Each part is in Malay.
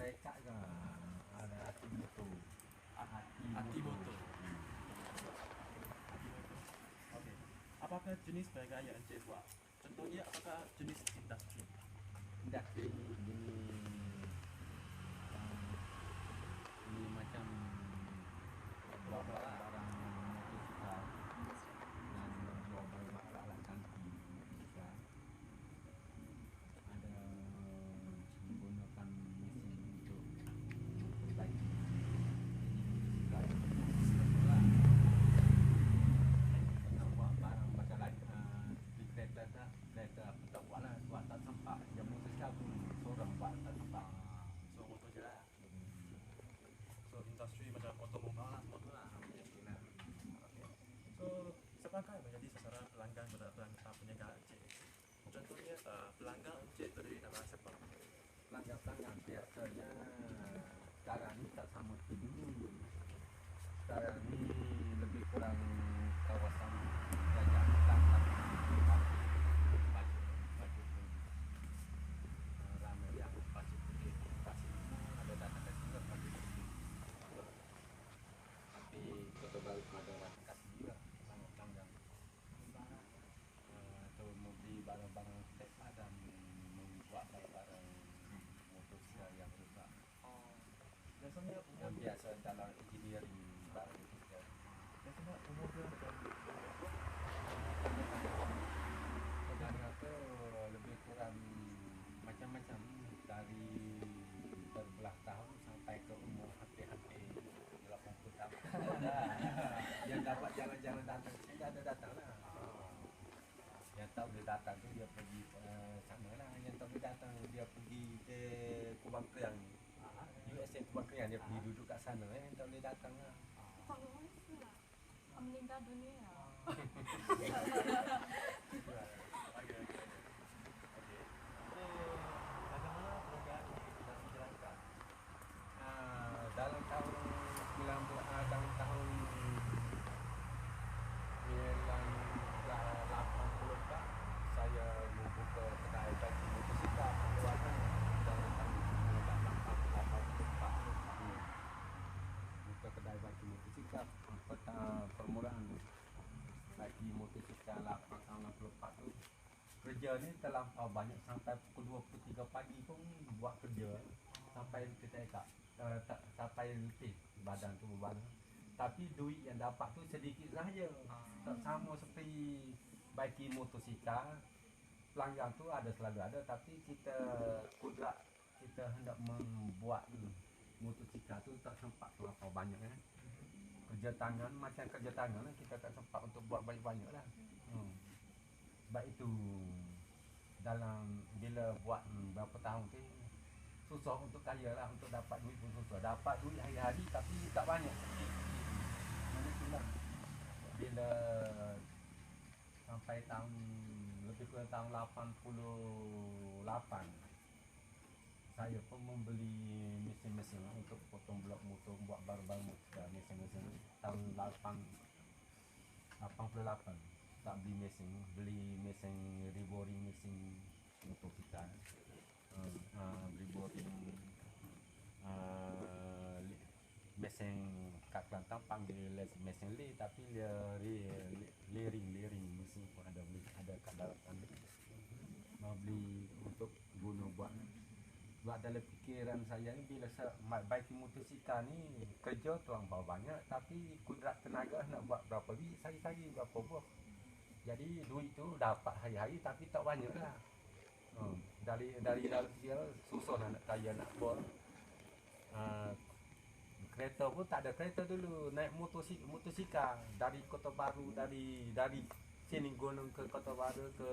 becak ke, ada Atimoto. Atimoto. Oke. Apakah jenis bajai yang Encik buat? Contohnya apakah jenis industri? Industri ini macam barang-barang motosikal dan jual barang alat cantik bisa ada menggunakan mesin untuk memperbaiki nak buat barang macam lagi di kereta tak buat lah, buat tak sempat yang motosikal pun seorang buat tak sempat. So motor je lah. So industri macam otomobil lah, motor lah. Okay. So siapakah yang menjadi sasaran pelanggan pada perniagaan Encik? Contohnya pelanggan Encik terdiri dari siapa? Pelanggan biasanya sekarang ni tak sama seperti dulu. Sekarang ni lebih kurang kawasan Gajah Hitam tapi baju pun ramai yang pasir putih, pasir Timur ada datang ke sini pasir putih. Tapi Kota Baru pun ada datang ke sini juga pelanggan. Atau mau beli barang-barang spare dan membuat barang-barang motosikal yang rusak. Biasanya Yang biasa dalam engineering barang motosikal. biasanya umur dia macam Perjalanan tu lebih kurang macam-macam dari berbelah tahun sampai ke umur hampir-hampir 80 tahun. Yang dapat jalan-jalan datang sini ada datang lah. Yang tak boleh datang tu dia pergi sana lah. Yang tak boleh datang dia pergi ke Kubang Kriang. USN Kubang Kriang dia pergi duduk kat sana. Yang tak boleh datang lah. Meninggal dunia. Okey. So bagaimana perniagaan ini tidak dijalankan? Dalam tahun 1984 saya membuka kedai baju motosikal perluasan dalam tahun 1984 buka kedai baju motosikal permulaan bagi motosikal 1984 tu kerja ni terlampau banyak sampai pukul 2-3 pagi pun buat kerja sampai kita sampai letih badan tu beban. Tapi duit yang dapat tu sedikit sahaja. Tak sama seperti bagi motosikal. Pelanggan tu ada selalu ada tapi kita kudrat kita hendak membuat motosikal tu tak sempat terlampau banyak kan. Kerja tangan macam kerja tangan lah, kita tak sempat untuk buat banyak-banyak lah. Sebab itu dalam bila buat berapa tahun tu susah untuk kaya lah, untuk dapat duit pun susah. Dapat duit hari-hari tapi tak banyak. Mana itulah bila sampai tahun lebih kurang tahun 88 saya pun membeli mesin-mesin untuk potong blok motor, buat baru-baru motor mesin-mesin tahun 88 tak beli mesin reboring mesin motosikal. Reboring mesin kat Kelantan panggil mesin lay tapi dia layering mesin pun ada kat daratan. Mau beli untuk guna buat dalam fikiran saya ni bila baik motosikal ni kerja terlampau banyak tapi kudrat tenaga nak buat berapa biji sehari-hari berapa buah. Jadi duit tu dapat hari-hari tapi tak banyak lah. Dari dalam fikiran susah nak kaya nak buat. Kereta pun tak ada kereta dulu, naik motosikal dari Kota Baru dari sini Gunung ke Kota Baru ke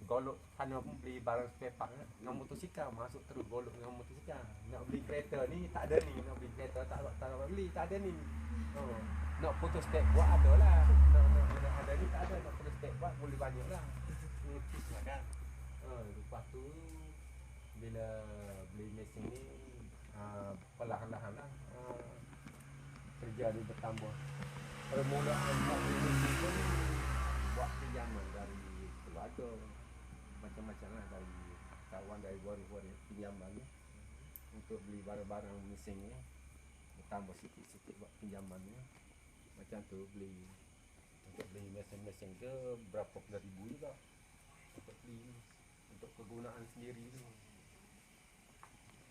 Golok sana pun beli barang spare part dengan motosikal, masuk terus Golok dengan motosikal. Nak beli kereta ni tak ada ni, nak beli kereta tak dapat beli, tak ada ni. Nak foto step buat ada lah. Nak ada ni tak ada, nak foto step buat boleh banyak lah. Tipis lah kan. Lepas tu bila beli mesin ni perlahan-lahan lah kerja ni bertambah. Permulaan buat mesin pun buat pinjaman dari keluarga macam-macam lah, dari kawan, dari waris pinjaman ni. untuk beli barang-barang mesin ni, tambah sikit-sikit buat pinjamannya. Macam tu beli, untuk beli mesin-mesin ke berapa puluh ribu juga untuk beli untuk kegunaan sendiri tu.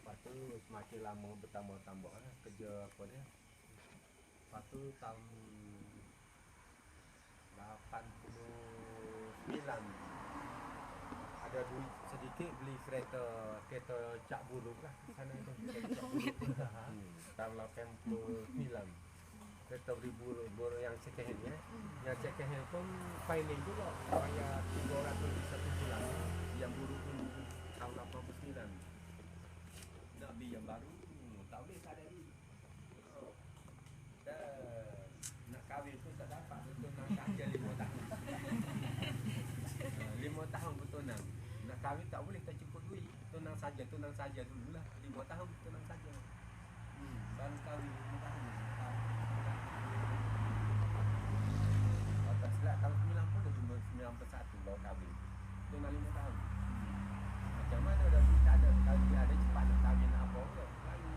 Lepas tu semakin lama bertambah-tambah lah kerja apa dia. Lepas tu tahun 89 ada duit sedikit beli kereta cak buruk lah di sana tu. Kereta cak buruk. Tahun 89 kereta beli buruk yang second hand ya. Yang second hand pun finance juga. Bayar 300 satu bulan. Yang buruk pun tahun 89. Nak beli yang baru, tak boleh, tak ada duit. Dan nak kahwin pun tak dapat, betul nak saja 5 tahun. 5 tahun bertunang. Nak kahwin tak boleh, tak cukup duit. Tunang saja dululah. 5 tahun tunang saja. Baru kahwin 5 tahun. Kalau tak silap tahun 90 91 baru kahwin. Tunang 5 tahun. Macam mana dah duit tak ada. Kalau dia ada cepat nak kahwin nak apa ke. Lalu.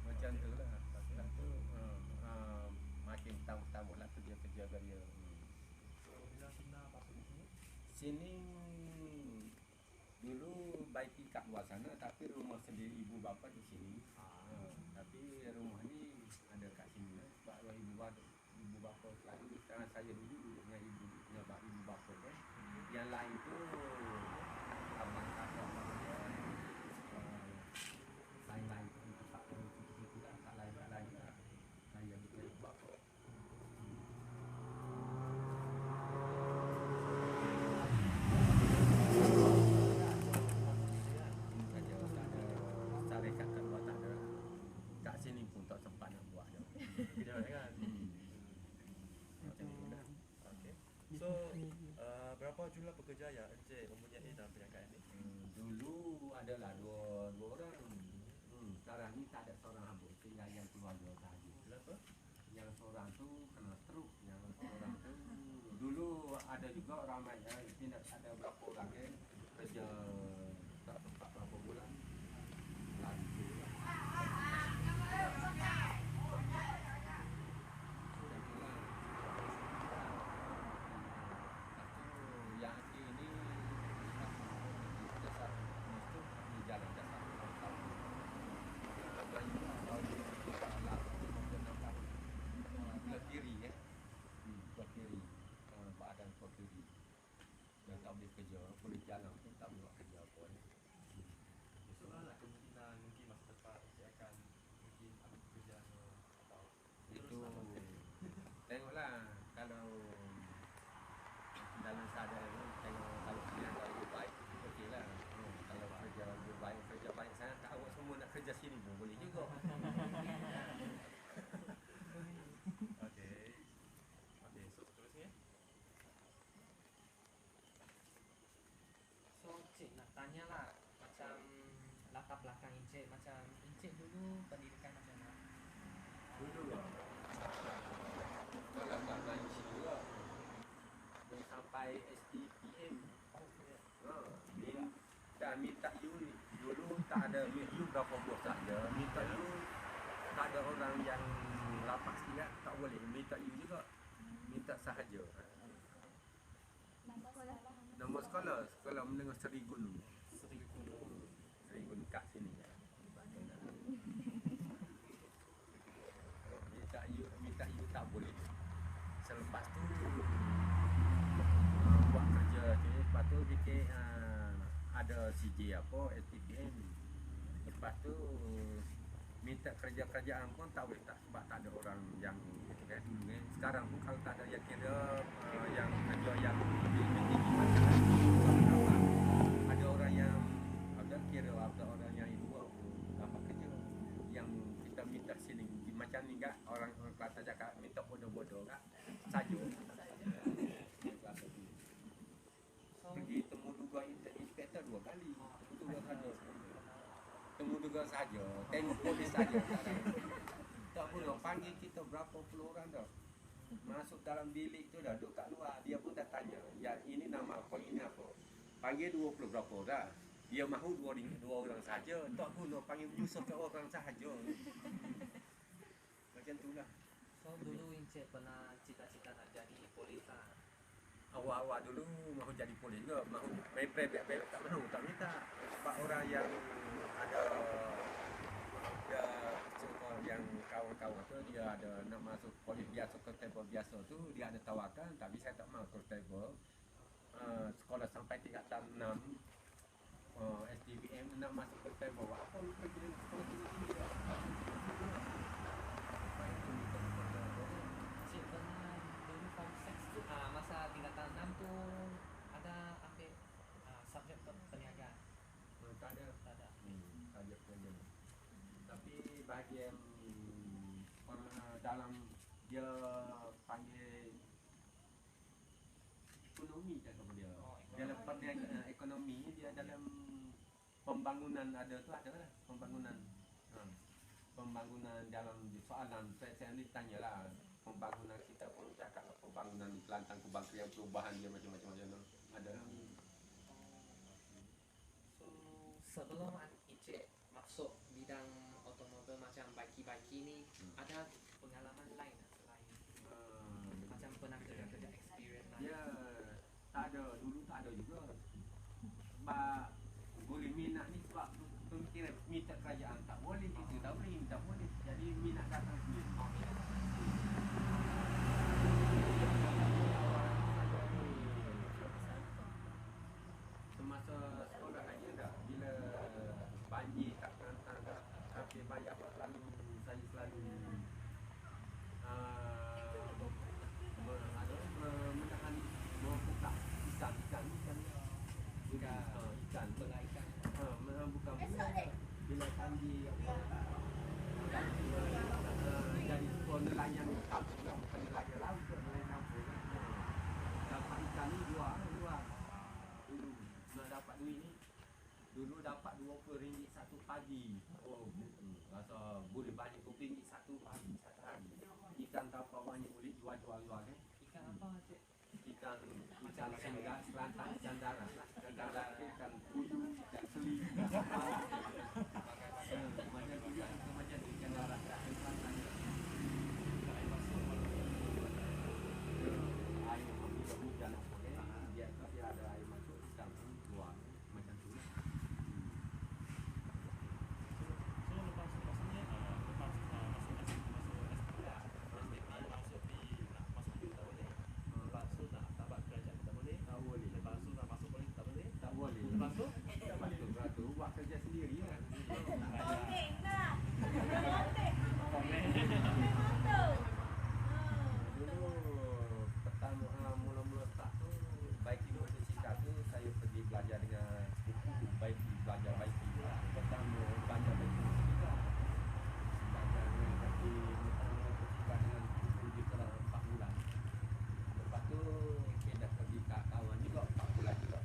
Macam tu lah. Lepas tu makin tambah lah kerja-kerja gaya. So bila Sina masuk di sini, Sini dulu baiki kat luar sana tapi rumah sendiri ibu bapa di sini. Tapi rumah ni ada kat sini lah. Sebab kalau ibu bapa lagi sekarang saya dulu dengan ibu bapa kan. Yang lain tu abang kakak dia lain-lain tempat itu lah, tak lain lah. Saya dengan ibu bapa. Sini pun tak sempat nak buat dah. kerja kan. Okay. So berapa jumlah pekerja yang Encik mempunyai dalam perniagaan ni? Dulu adalah dua orang. Sekarang ni tak ada seorang habis, tinggal yang keluarga sahaja. Kenapa? Yang seorang tu kena stroke, yang seorang tu dulu ada juga ramai ya, tidak ada berapa orang kan kerja tak sempat berapa bulan. Lalu yang akhir ni dasar mesti di jalan dasar belah kiri ya, belah kiri, badan belah kiri dan tak boleh kerja, boleh jalan pun tak boleh buat kerja apa ni. Soalan kemungkinan mungkin masa depan Encik akan mungkin ambil pekerjaan atau Itu tengoklah kalau dalam sadar ni, tengok kalau kerja lebih baik, okey lah. Kalau kerja lebih baik, kerja baik sangat, tak awak semua nak kerja sini pun boleh juga. Okay. Okay, so seterusnya. So Encik nak tanya lah, macam latar belakang Encik, macam Encik dulu pendidikan macam mana? Dulu lah. Kalau tak main sini lah. Dah sampai STPM. Dah minta you ni. Dulu tak ada you berapa bos saja. Minta you tak ada orang yang lapas ingat tak boleh. Minta you juga. Minta sahaja. Nama sekolah menengah Serigun. Serigun kat sini. Minta you tak boleh. Selepas tu buat kerja tu, lepas tu fikir ada CJ apa STPM. Lepas tu minta kerja-kerjaan pun tak boleh tak, sebab tak ada orang yang gitu kan dulu kan. Sekarang pun kalau tak ada yang kira yang kerja yang lebih tinggi macam ada orang yang ada kira ada orang yang itu dapat kerja yang kita minta sini macam ni kan orang Kelantan cakap minta bodoh-bodoh kan saja. Pergi temu duga inspektor 2 kali. Temu duga saja. Tengok polis saja sekarang. Tak pun panggil kita berapa puluh orang dah. Masuk dalam bilik tu dah duduk kat luar. Dia pun dah tanya, "Ya, ini nama apa? Ini apa?" Panggil 20 berapa dah. Dia mahu dua orang saja, tak guna panggil menyusahkan orang sahaja. Macam itulah. So dulu Encik pernah cita-cita nak jadi polis lah. Awal-awal dulu mahu jadi polis juga, mahu main private tak mahu, tak minta. Sebab orang yang ada yang kawan-kawan tu dia ada nak masuk polis biasa, konstable biasa tu dia ada tawarkan, tapi saya tak mahu konstable. Sekolah sampai tingkatan 6 STBM nak masuk konstable, apa lu pergi sekolah tinggi-tinggi dah. Encik pernah dulu form 6 tu masa tingkatan 6 tu ada ambil subjek perniagaan. Tak ada. Tak ada. Tak ada pun. Tapi bahagian dalam dia panggil ekonomi cakap dia. Dalam perniagaan ekonomi dia dalam pembangunan ada tu ada lah pembangunan. Pembangunan dalam soalan saya ni tanyalah pembangunan kita pun cakap pembangunan di Kelantan Kementerian Perubahan dia macam-macam ada. So sebelum Encik masuk bidang otomobil macam baki-baki ni ada pengalaman lain selain macam pernah kerja-kerja experience lain? Ya, tak ada. Dulu tak ada juga. Sebab boleh minat ni sebab pemikiran minta kerajaan tak boleh, kita tak boleh, tak boleh. Jadi minat datang sendiri. Semasa sekolah aja dah, bila banjir tak Kelantan dah, tapi banyak saya selalu menahan membuka ikan bukan bila tandi jadi nelayan kampung bukan nelayan laut, nelayan kampung dapat ikan ni jual dulu nak dapat duit ni dulu dapat RM20 satu pagi. Rasa boleh banyak RM20 satu pagi satu hari. Ikan apa banyak boleh jual kan. Ikan apa Encik? Ikan sendara, Kelantan sendara, ikan kudu, ikan seli, macam juga macam ikan darat Kelantan. Air bila hujan dia ada air masuk ikan keluar macam tu. So lepas ni lepas masuk SPP tak boleh. Lepas tu nak tabat kerajaan tak boleh. Tak boleh. Lepas tu nak masuk polis tak boleh. Tak boleh. Lepas tu Beratur buat kerja sendiri lah. Dulu pertama mula-mula start tu baik motosikal tu saya pergi belajar dengan sepupu baik belajar baik pertama belajar baik motosikal belajar dengan kaki motosikal dengan lebih kurang 4 bulan. Lepas tu pindah pergi kat kawan juga 4 bulan juga.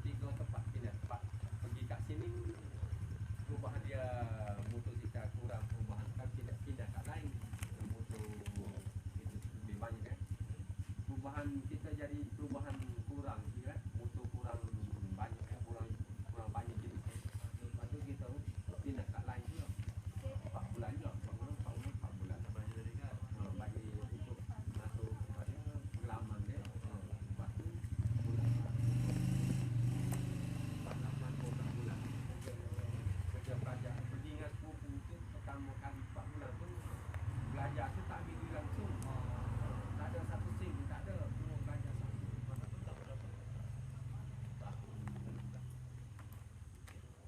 3 tempat pindah tempat pergi kat sini perubahan dia motosikal kurang perubahan kan pindah kat lain motor itu lebih banyak kan perubahan kita jadi perubahan kurang kan motor kurang banyak kan kurang banyak jenis kan. Lepas tu kita pindah kat lain juga 4 bulan juga 4 bulan belajar dari kan. bagi untuk masuk pada pengalaman dia. Lepas tu bulan 4 bulan kerja belajar pergi dengan sepupu tu pertama kali 4 bulan tu belajar tu tak ambil duit langsung. Tak ada satu sen tak ada, cuma belajar satu. Masa tu tak berapa.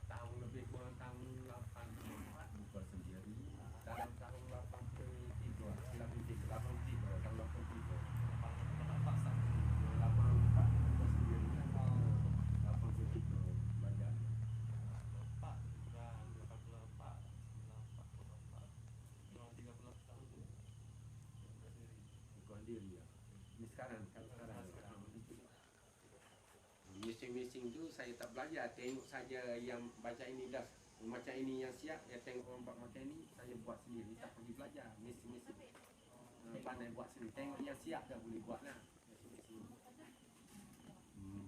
Tahun lebih kurang tahun 84 buka sendiri. Dalam tahun 83 tahun 83 tahun 83 84 buka sendiri kan. 83 belajar. 4 dan 84 94 30 tahun tu. Sendiri. Bukan diri ya. Ni sekarang. Mesin-mesin tu saya tak belajar, tengok saja yang baca ini dah macam ini yang siap, ya tengok orang buat macam ini, saya buat sendiri, tak pergi belajar mesin-mesin. Pandai buat sendiri, tengok yang siap dah boleh buat lah mesin-mesin.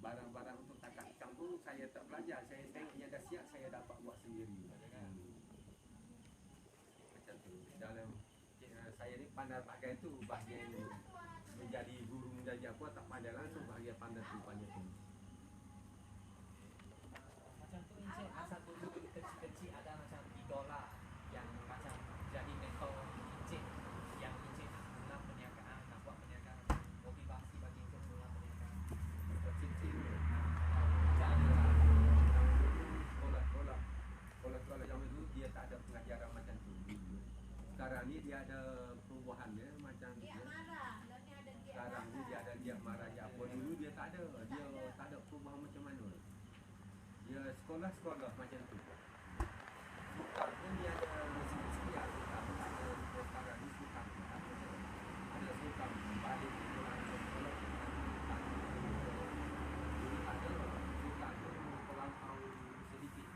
barang-barang untuk tangkap ikan pun saya tak belajar. Saya tengok yang dah siap, saya dapat buat sendiri. Macam tu. Dalam saya ni pandai pakai tu bahagian menjadi guru menjadi apa tak pandai langsung bahagian pandai tu banyak tu. Macam tu Encik masa dulu kecil-kecil ada macam idola yang macam jadi mentor Encik, yang Encik nak mula perniagaan, nak buat perniagaan, motivasi bagi Encik mula perniagaan. Kecil-kecil sekolah zaman dulu dia tak ada pengajaran macam tu. Sekarang ni dia ada perubahannya macam dia. Sekarang ni dia ada dia marah dia apa, dulu dia tak ada. Dia tak ada perubahan macam mana. Dia sekolah macam tu. Sultan pun dia ada mesin-mesin yang sultan pun ada. Sekarang ni sultan pun ada sultan balik ke sekolah sultan. Dulu tak ada. Sultan pun terlampau sedikit.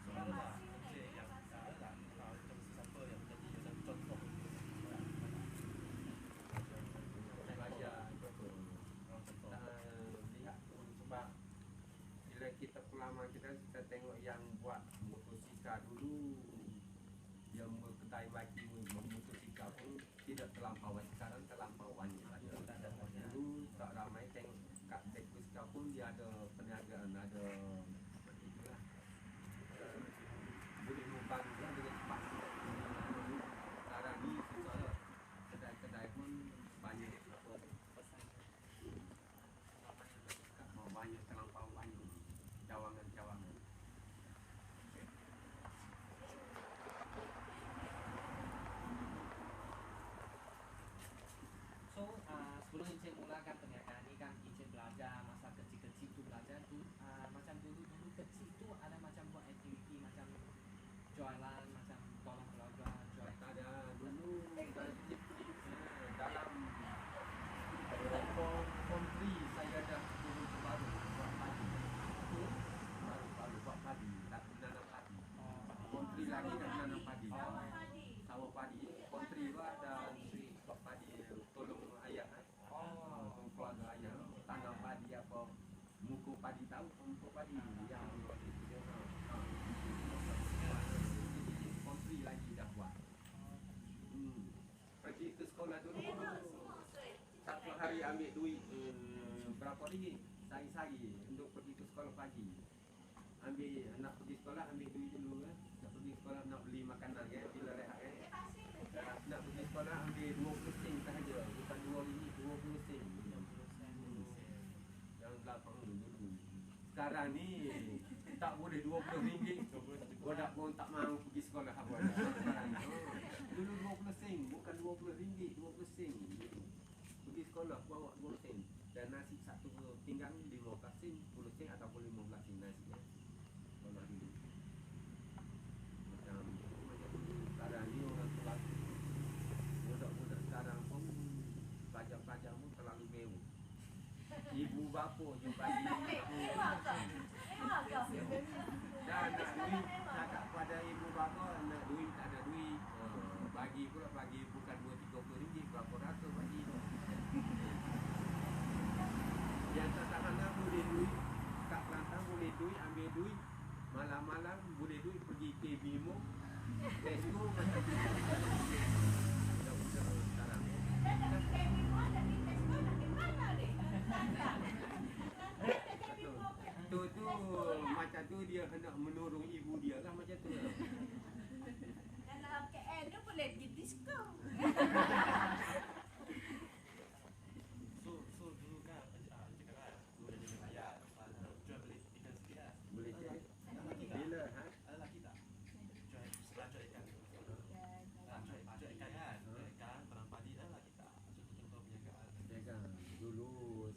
So ada tak Encik yang ada tak macam siapa yang menjadi macam contoh Belajar betul. contoh Lihat pun sebab bila kita pengalaman kita tengok yang buat motosikal dulu, yang kedai baki motosikal pun tidak terlampau, sekarang terlampau banyak. Dulu tak ramai, tengok kat motosikal pun dia ada perniagaan, ada itulah, boleh lubang dia dengan cepat. Sekarang ni susah, kedai-kedai pun banyak apa, banyak terlampau banyak cawangan-cawangan. So sebelum Encik mulakan perniagaan ni kan Encik belajar masa kecil-kecil tu belajar tu macam dulu kecil tu ada macam buat aktiviti macam jualan, macam tolong keluarga jual. Tak ada dulu dalam form 3 saya dah turun ke baru buat padi. Baru buat padi, tak menanam padi. Form 3 lagi dah menanam padi. Sawah padi. Form 3 tu ada buat padi, tolong ayah. Tolong keluarga ayah tanam padi apa. Mukul padi, tahu mukul padi yang Form 3 lagi dah buat. Pergi ke sekolah dulu. Satu hari ambil duit berapa ringgit? Sehari-hari untuk pergi ke sekolah pagi. Nak pergi sekolah ambil duit dulu kan. Nak pergi sekolah nak beli makanan kan bila rehat kan. Nak pergi sekolah ambil 20 sen sahaja, bukan 2 ringgit, 20 sen. Yang 8 dulu. Sekarang ni tak boleh 20 ringgit. Budak pun tak mahu pergi sekolah apa. Sekarang ni. Dulu 20 sen, bukan 20 ringgit, 20 sen. Pergi sekolah bawa 20 sen. Dan nasi satu pinggang 15 sen, 10 sen ataupun 15 sen nasi ya. Sekolah dulu. Macam dulu. Sekarang ni orang terlalu budak-budak sekarang pun pelajar-pelajar pun terlalu mewah. Ibu bapa je bagi dan nak duit cakap pada ibu bapa nak duit tak ada duit, bagi pula bagi bukan 2-30 ringgit, berapa ratus bagi. Yang tak tahan boleh duit kat Kelantan, boleh duit ambil duit malam-malam, boleh duit pergi ke Bimo Tesco macam tu. Sekarang tu macam tu dia hendak menurung ibu dia lah macam tu. Dalam KL tu boleh pergi diskon. So dulu kan Encik kan dulu jadi kaya jual beli ikan sikit lah. Boleh cek Lelaki tak? bila Ada lelaki tak? Setelah jual ikan. Jual ikan kan? Jual ikan, barang padi ada lelaki tak? Contoh-contoh perniagaan. jaga dulu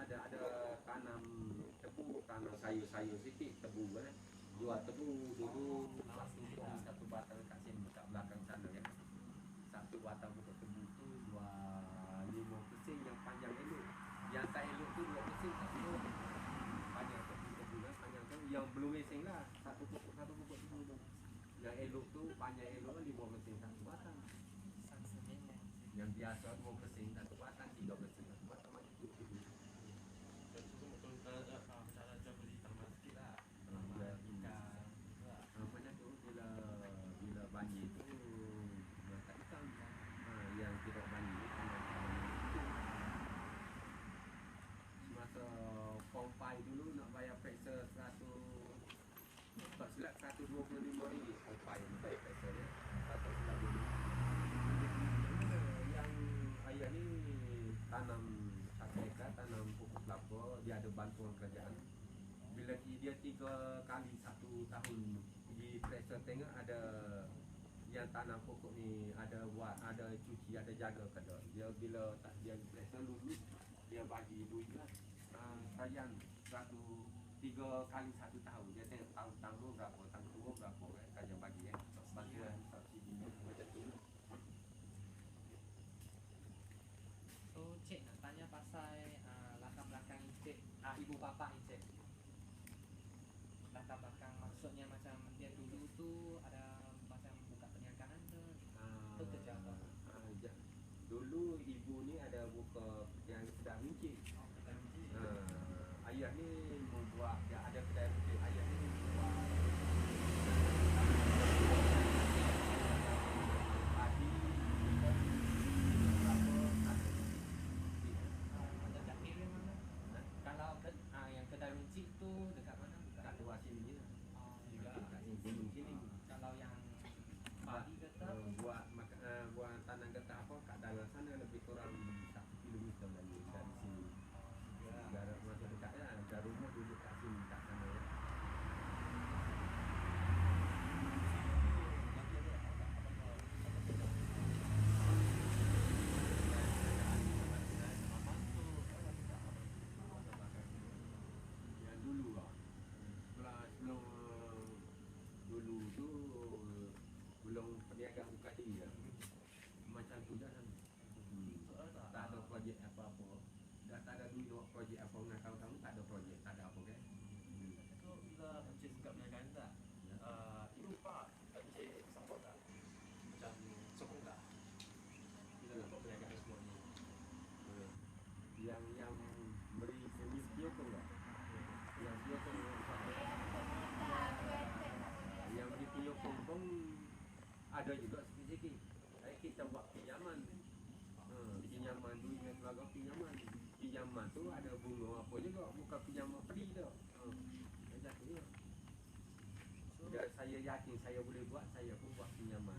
ada tanam tebu, tanam sayur-sayur sikit tebu kan. Jual tebu dulu satu batang kat sini kat belakang sana ya. Satu batang pokok tebu tu jual 5 sen yang panjang elok. Yang tak elok tu 2 sen tak elok. Panjang tebu kan, panjang tu yang belum mesing lah. Satu pokok tebu tu. Yang elok tu panjang elok 15 sen satu batang. Yang biasa 20 sen satu batang, 13 sen satu batang macam tu. cara jual beli tanaman sikit lah, Ya, tanaman ikan lah. Macam tu bila banjir tu tak ikan. Yang tidak banjir itu semasa pompai dulu nak bayar pressure 100, tak silap 125 ringgit pompai bayar pressure dia. Tak silap dulu. Yang ayah ni tanam 1 hektar, tanam pokok kelapa, dia ada bantuan kerajaan. Bila dia 3 kali 1 tahun pergi pressure tengok ada yang tanam pokok ni ada buat, ada cuci, ada jaga ke tak. Dia bila tak dia pressure lulus dia bagi duit lah. Sayang 3 kali 1 tahun. Dia tengok tahun pertama berapa, tahun kedua berapa kerajaan bagi bagian subsidi macam tu lah. So cik nak tanya pasal latar belakang cik, ibu bapa cik. Latar belakang maksudnya macam dia dulu tu ada macam buka perniagaan ke? Atau kerja apa? Dulu ibu ni ada buka yang kedai runcit. Oh, kerja runcit. Ayah ni membuat, dia ada kedai runcit. Ayah ni membuat padi, Dekat area mana? Kalau yang kedai runcit tu dekat mana? kat luar sini lah. Juga. Kat sini, gunung sini. Kalau yang padi kata Buat tanah getah apa kat dalam sana lebih kurang 1 kilometer lagi dari sini. Jarak masuk dekat ya, ada rumah duduk kat sini kat sana ya. Yang dulu lah. Sebelum dulu tu belum perniagaan buka diri lah. Macam tu dah kan. Tak ada projek apa-apa. Dah tak ada duit nak projek apa dengan kawan-kawan, tak ada projek, tak ada apa kan. So bila encik suka perniagaan tak? Ibu pak encik support tak? Macam sokong tak? Bila nak buat perniagaan semua ni. Yang beri seni piokong tak? Yang piokong yang beri piokong pun ada juga sikit-sikit. Kita buat pinjaman. Pinjaman duit dengan keluarga pinjaman. Pinjaman tu ada bunga apa juga, bukan pinjaman free dah. Macam tu je. Bila saya yakin saya boleh buat, saya pun buat pinjaman.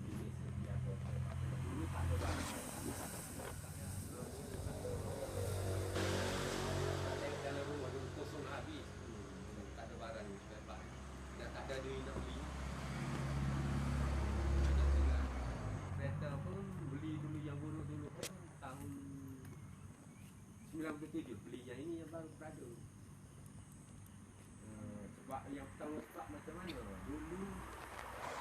Ini sedia apa. Dulu tak ada barang. Dalam rumah dulu kosong habis. Tak ada barang lepas. Dah tak ada duit nak beli. Macam tu lah. Kereta pun beli dulu yang buruk dulu pun tahun 97 beli yang ini yang baru Prado. Sebab yang pertama sebab macam mana? Dulu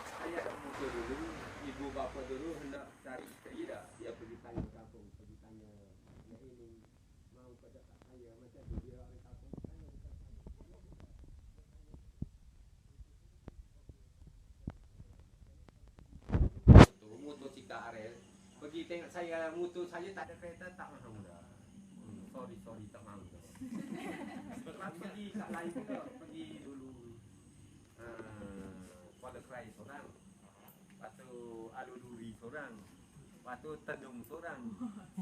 saya ada motor dulu, ibu bapa dulu hendak cari kerja dah. Dia pergi tanya kampung, pergi tanya yang ini mau kerja tak saya macam tu dia orang kampung tanya dekat saya. Motosikal Arel pergi tengok saya motor saya tak ada kereta tak mahu dah. Sorry tak mahu dah. Sebab pergi kat lain juga, pergi dulu Kuala Krai seorang. Lepas tu Aluduri seorang. Lepas tu Tedung seorang.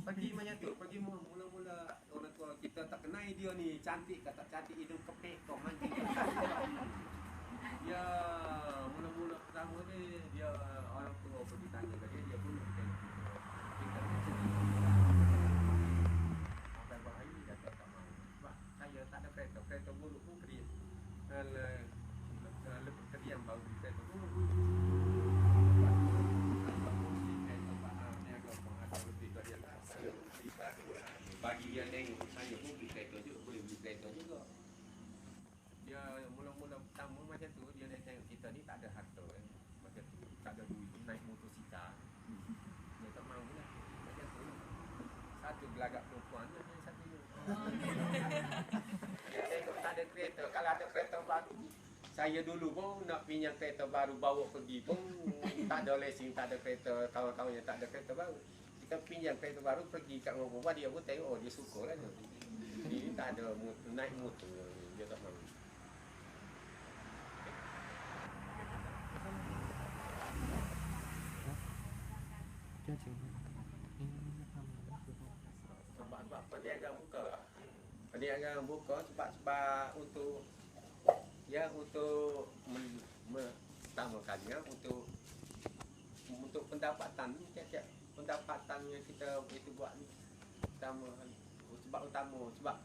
Pergi macam tu, pergi mula-mula orang tua kita tak kenal dia ni cantik ke tak cantik, hidung kepek kau mancing. Dia mula-mula pertama dia orang tua pergi tanya ke dia pun nak tengok kita sampai bahaya dah tak mahu. Sebab saya tak ada kereta buruk pun keriam. Lepas keriam baru beli kereta pun. Bagi dia tengok saya pun beli kereta juga, boleh beli kereta juga. Dia mula-mula pertama macam tu, dia tengok kita ni tak ada harta macam tu, tak ada duit naik motosikal. Dia tak mahu lah. Macam tu lah. Satu gelagak perempuan lah yang satu. Dia tengok tak ada kereta. Kalau ada kereta baru, saya dulu pun nak pinjam kereta baru bawa pergi pun tak ada lesen, tak ada kereta, kawan-kawannya tak ada kereta baru. Kita pinjam kereta baru pergi kat rumah dia pun tengok, oh dia suka lah tu. Ini tak ada naik motor dia tak mahu. Sebab perniagaan buka. Perniagaan buka sebab untuk utamakannya untuk pendapatan ni tiap-tiap pendapatan yang kita itu buat ni sebab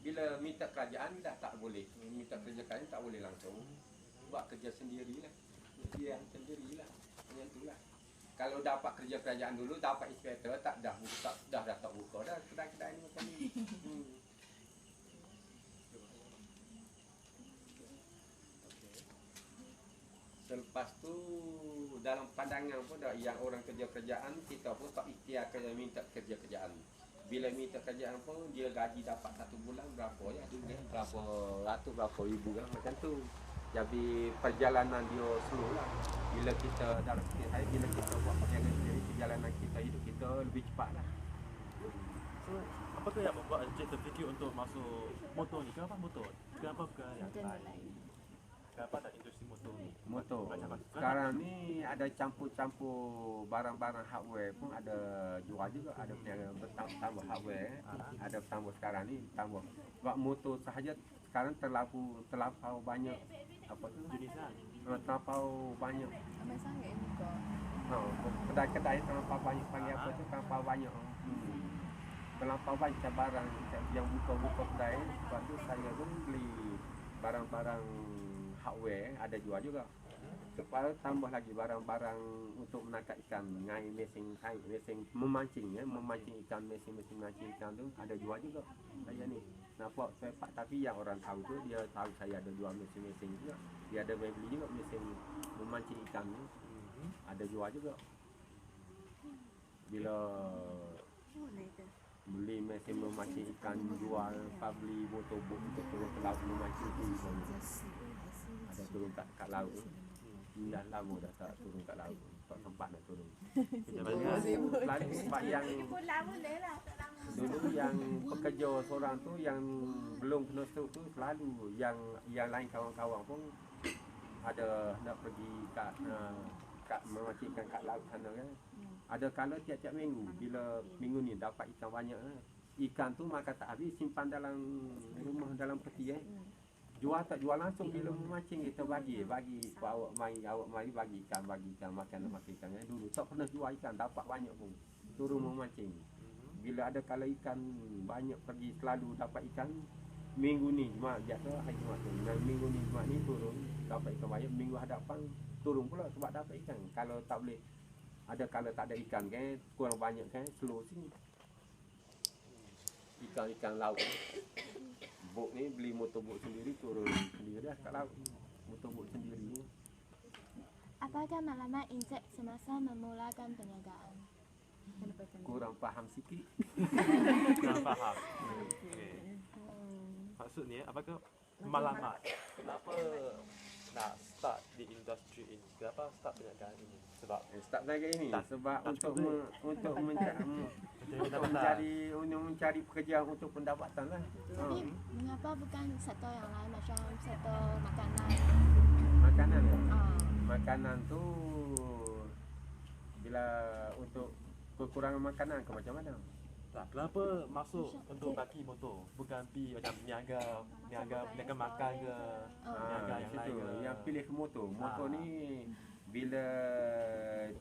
bila minta kerajaan tak boleh minta kerja tak boleh langsung buat kerja sendirilah dia sendirilah macam itulah. Kalau dapat kerja kerajaan dulu dapat inspektor tak dah buka dah kedai-kedai ni macam ni. Selepas tu dalam pandangan pun dah yang orang kerja kerjaan kita pun tak ikhtiar kerja minta kerja kerjaan. Bila minta kerjaan pun dia gaji dapat satu bulan berapa ya berapa ratus berapa ribu kan macam tu. Jadi perjalanan dia slow lah. Bila kita dalam bila kita buat perjalanan kita hidup kita lebih cepat lah. So, apakah yang membuat Encik terfikir untuk masuk motor ni? Kenapa motor? Kenapa bukan yang lain? Kenapa tak industri motor ni? Motor. Macam mana? Sekarang ni ada campur-campur barang-barang hardware pun ada jual juga. Ada peniaga bertambah hardware. Ada tambah sekarang ni tambah. Sebab motor sahaja sekarang terlampau banyak apa tu Jenisan. terlampau banyak. Ramai sangat yang buka. Kedai-kedai terlampau banyak panggil apa tu terlampau banyak. Terlampau banyak barang yang buka-buka kedai. Sebab tu saya pun beli barang-barang hardware ada jual juga. Lepas tambah lagi barang-barang untuk menangkap ikan dengan mesin memancing memancing ikan mesin memancing ikan tu ada jual juga. Saya ni nampak sepak tapi yang orang tahu tu dia tahu saya ada jual mesin juga. Dia ada beli juga mesin memancing ikan ni. Ada jual juga. Bila beli mesin memancing ikan jual, beli motorbot untuk turun ke laut memancing ikan. Ada turun kat laut tu. Dah lama dah tak turun kat laut. Tak sempat nak turun. Selalu sebab yang Pulang boleh lah, tak lama. dulu yang pekerja seorang tu yang belum kena stroke tu selalu yang lain kawan-kawan pun ada nak pergi kat memancingkan kat laut sana kan. Ada kala tiap-tiap minggu bila minggu ni dapat ikan banyak ikan tu makan tak habis simpan dalam rumah dalam peti jual tak jual langsung bila memancing kita bagi awak mari bagi ikan makan ikan dulu tak pernah jual ikan dapat banyak pun turun memancing bila ada kala ikan banyak pergi selalu dapat ikan minggu ni Jumaat biasa hari Jumaat tu dan minggu ni Jumaat ni turun dapat ikan banyak minggu hadapan turun pula sebab dapat ikan kalau tak boleh ada kala tak ada ikan kan kurang banyak kan slow sini ikan laut bot ni beli motorbot sendiri turun sendiri dah kat laut motorbot sendiri. Apakah maklumat Encik semasa memulakan perniagaan? Kurang faham sikit. Kurang faham. Okay. Maksudnya apakah malamat? Kenapa nak start di industri ini? Kenapa start perniagaan ini? Sebab Start lagi ini sebab tak untuk mencari pekerjaan untuk pendapatan lah. Tapi mengapa bukan sektor yang lain macam sektor makanan? Makanan Ah, makanan tu bila untuk kekurangan makanan ke macam mana? tak, kenapa masuk untuk baki motor? Bukan pi macam niaga makan ke, niaga yang lain ke? Yang pilih ke motor. Motor ni bila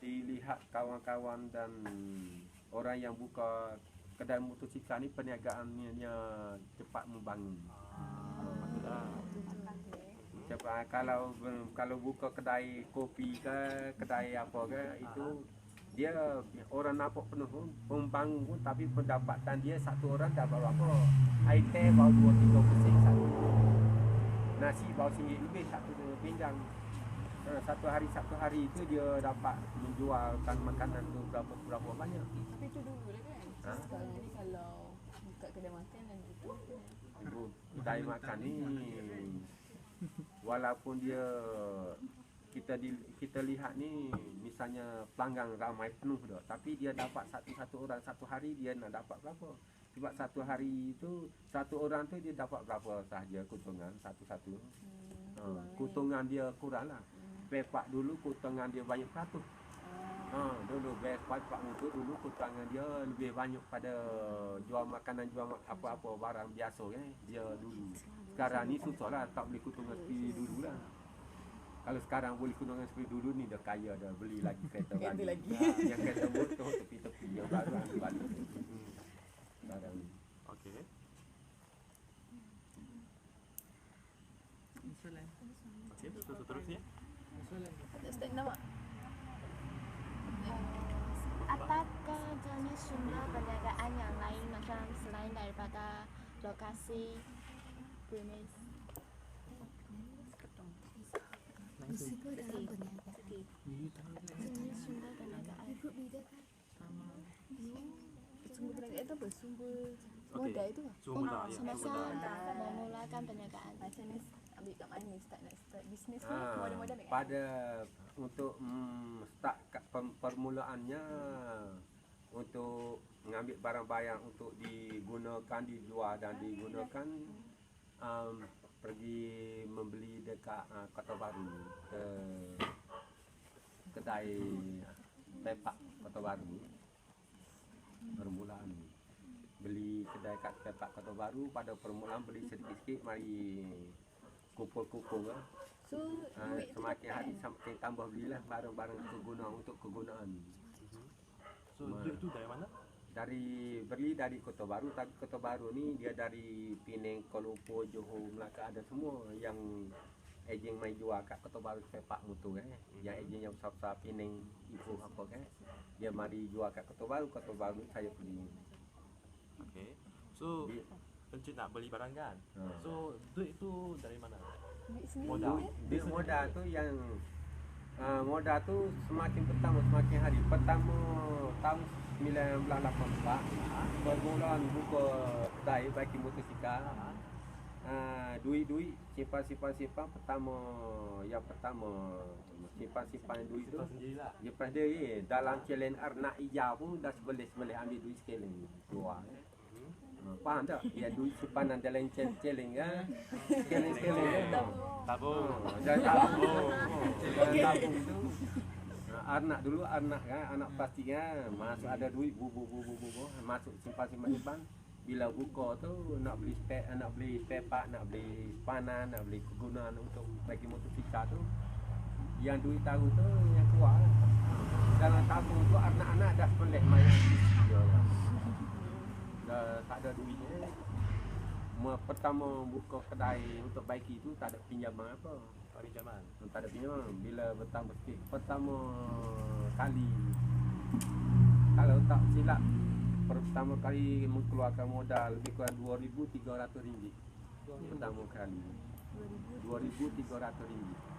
dilihat kawan-kawan dan orang yang buka kedai motosikal ni perniagaannya cepat membangun. Cepat kalau buka kedai kopi ke kedai apa ke itu dia orang nampak penuh pun membangun pun tapi pendapatan dia satu orang dapat berapa air teh baru 2-3 sen satu nasi baru RM1 lebih satu pinggan satu hari itu dia dapat menjualkan makanan tu berapa banyak. Tapi itu dulu lah kan. Sekarang ni kalau buka kedai makan dan gitu. Kedai makan ni walaupun dia kita lihat ni misalnya pelanggan ramai penuh dah, tapi dia dapat satu orang satu hari dia nak dapat berapa? Sebab satu hari tu satu orang tu dia dapat berapa sahaja keuntungan satu-satu. Keuntungan dia kurang lah. Pepak dulu keuntungan dia banyak peratus. Dulu pepak itu dulu keuntungan dia lebih banyak pada jual makanan, apa-apa barang biasa kan. Dia dulu. Sekarang ni susah lah, tak boleh keuntungan seperti dulu lah. Kalau sekarang boleh keuntungan seperti dulu ni dah kaya dah, beli lagi kereta baru. Yang kereta motor tepi-tepi yang baru balik. Sekarang ni. Okey. Okey, seterusnya. Tak start nama. Apakah jenis sumber perniagaan yang lain macam selain daripada lokasi premis? Risiko dalam perniagaan. Jenis sumber perniagaan. Sumber perniagaan itu apa? Sumber Okey. modal itu lah. Sumber ya. Semasa Sumber. memulakan perniagaan. Macam ni ambil kat mana nak start bisnes ni? Modal-modal dekat Pada untuk start permulaannya untuk mengambil barang-barang untuk digunakan, dijual dan digunakan, pergi membeli dekat Kota Baru, ke kedai pepak Kota Baru. Permulaan beli kedai kat pepak Kota Baru, pada permulaan beli sedikit-sedikit, mari kumpul-kumpul lah. So, duit tu Semakin hari semakin tambah belilah barang-barang untuk kegunaan. So, duit tu dari mana? Beli dari Kota Baru, tapi Kota Baru ni dia dari Penang, Kuala Lumpur, Johor, Melaka, ada semua yang ejen mai jual kat Kota Baru pepak mutu kan. Yang ejen yang besar-besar Penang itu apa kan. Dia mari jual kat Kota Baru saya beli. Okey. So, Dia- Encik nak beli barang kan? Ha. So, duit tu dari mana? duit sendiri. Modal. Duit modal tu yang modal tu semakin semakin hari. Pertama tahun 1984 permulaan buka kedai bagi motosikal. Duit simpan pertama simpan duit tu Simpan sendirilah. dia pada dalam challenge arnak hijau pun dah sebelih ambil duit sekeliling keluar. Faham tak? Ya, duit simpanan dalam challenge kan. Sekeliling Tabung. dan tabung. Dan tabung tu anak kan, anak plastik kan, masuk ada duit masuk simpan. Bila buka tu nak beli spare part, nak beli spanan, nak beli kegunaan untuk bagi motosikal tu, yang duit tahu tu yang keluar. Dalam tabung tu anak-anak dah pelek main dia lah. Dah tak ada duitnya. Pertama buka kedai untuk baiki tu tak ada pinjaman apa. Hari zaman. Tak ada pinjaman. Bila bertambah sikit pertama kali, kalau tak silap, pertama kali mengeluarkan modal lebih kurang RM2,300 pertama kali. RM2,300